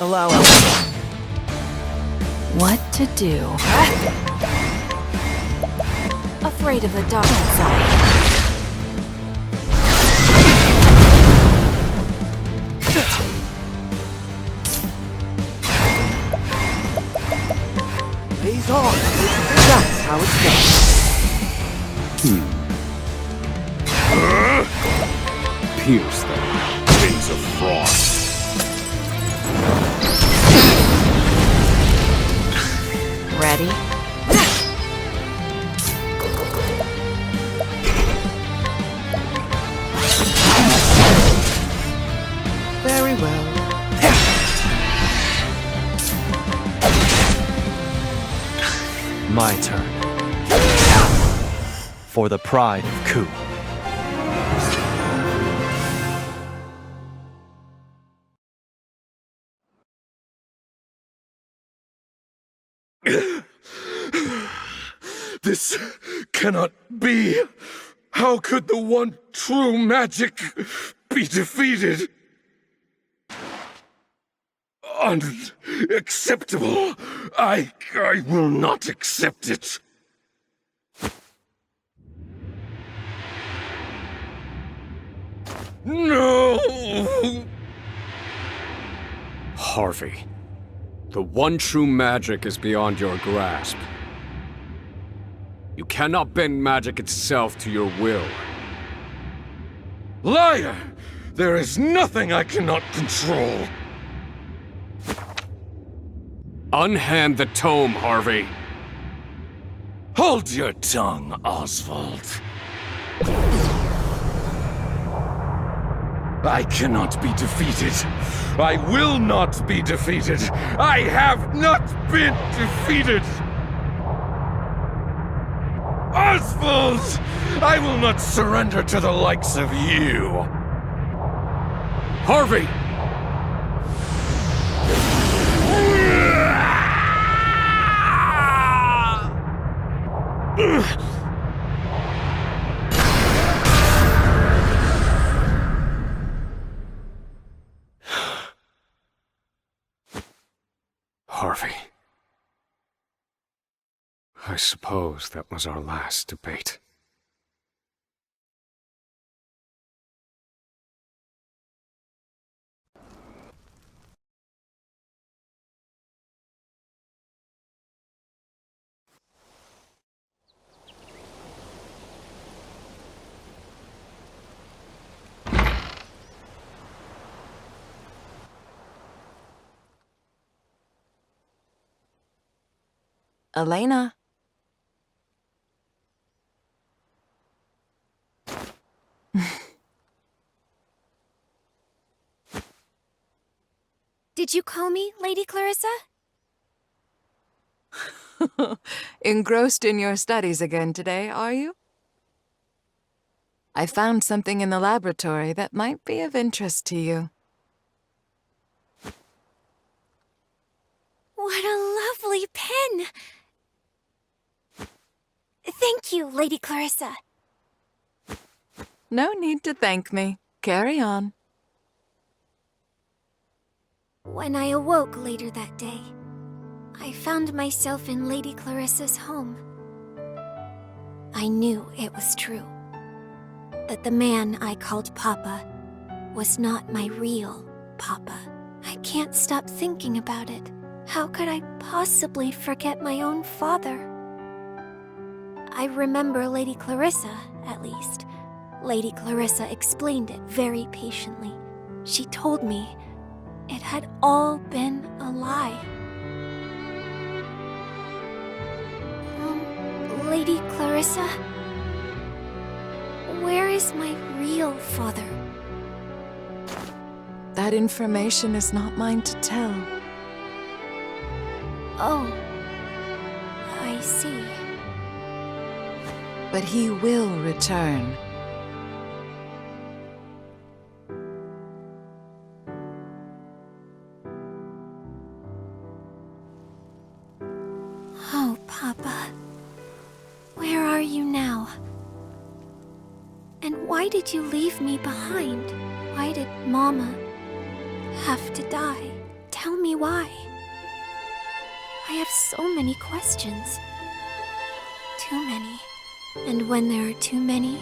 Allow us. What to do? Afraid of the dark side. Blaze on. That's how it's done. Pierce them, wings of frost. Ready? Very well. My turn. For the pride of Ku. This cannot be. How could the one true magic be defeated? Unacceptable. I will not accept it. No! Harvey, the one true magic is beyond your grasp. You cannot bend magic itself to your will. Liar! There is nothing I cannot control. Unhand the tome, Harvey. Hold your tongue, Oswald. I cannot be defeated. I will not be defeated. I have not been defeated. Oswald! I will not surrender to the likes of you. Harvey! Harvey. I suppose that was our last debate. Elena. Did you call me, Lady Clarissa? Engrossed in your studies again today, are you? I found something in the laboratory that might be of interest to you. What a lovely pen! Thank you, Lady Clarissa. No need to thank me. Carry on. When I awoke later that day, I found myself in Lady Clarissa's home. I knew it was true. That the man I called Papa was not my real Papa. I can't stop thinking about it. How could I possibly forget my own father? I remember Lady Clarissa, at least. Lady Clarissa explained it very patiently. She told me it had all been a lie. Lady Clarissa? Where is my real father? That information is not mine to tell. Oh, I see. But he will return. Oh, Papa. Where are you now? And why did you leave me behind? Why did Mama have to die? Tell me why. I have so many questions. Too many. And when there are too many,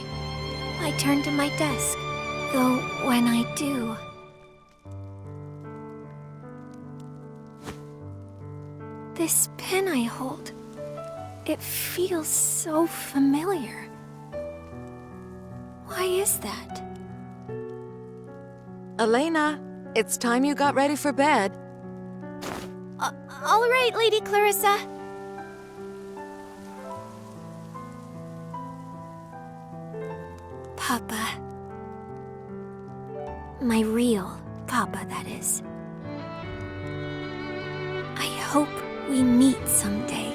I turn to my desk. Though when I do... This pen I hold, it feels so familiar. Why is that? Elena, it's time you got ready for bed. All right, Lady Clarissa. Papa. My real Papa, that is. I hope we meet someday.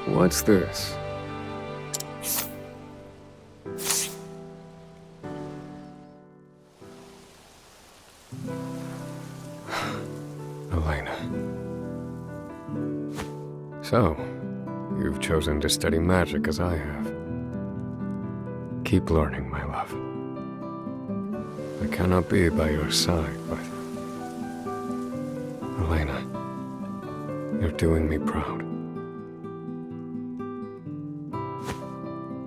What's this? Elena. So, you've chosen to study magic as I have. Keep learning, my love. I cannot be by your side, but... Elena, you're doing me proud.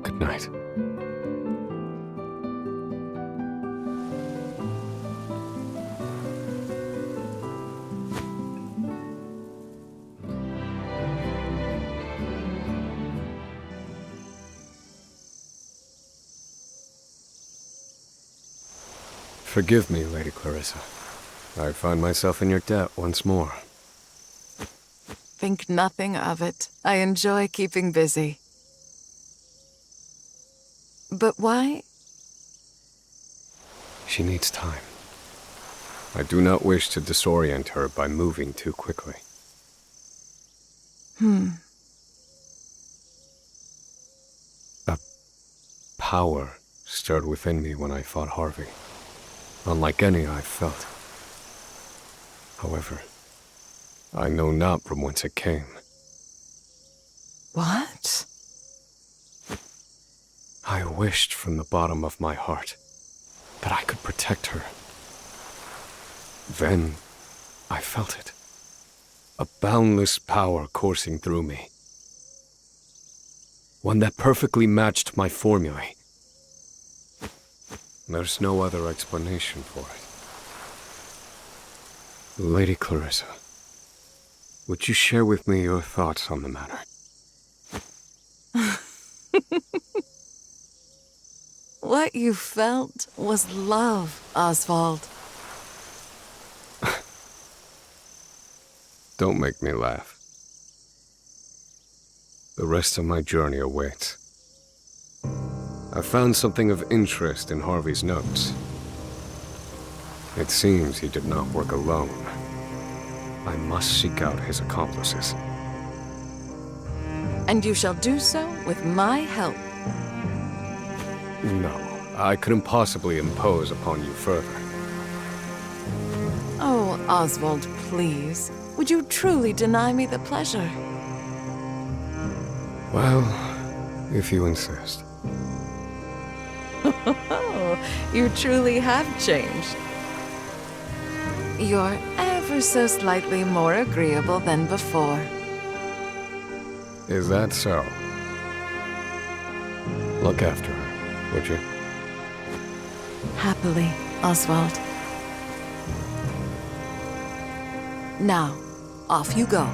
Good night. Forgive me, Lady Clarissa. I find myself in your debt once more. Think nothing of it. I enjoy keeping busy. But why? She needs time. I do not wish to disorient her by moving too quickly. A power stirred within me when I fought Harvey, unlike any I've felt. However, I know not from whence it came. What? I wished from the bottom of my heart that I could protect her. Then I felt it. A boundless power coursing through me. One that perfectly matched my formulae. There's no other explanation for it. Lady Clarissa, would you share with me your thoughts on the matter? What you felt was love, Oswald. Don't make me laugh. The rest of my journey awaits. I found something of interest in Harvey's notes. It seems he did not work alone. I must seek out his accomplices. And you shall do so with my help. No, I couldn't possibly impose upon you further. Oh, Oswald, please. Would you truly deny me the pleasure? Well, if you insist. You truly have changed. You're ever so slightly more agreeable than before. Is that so? Look after her, would you? Happily, Oswald. Now, off you go.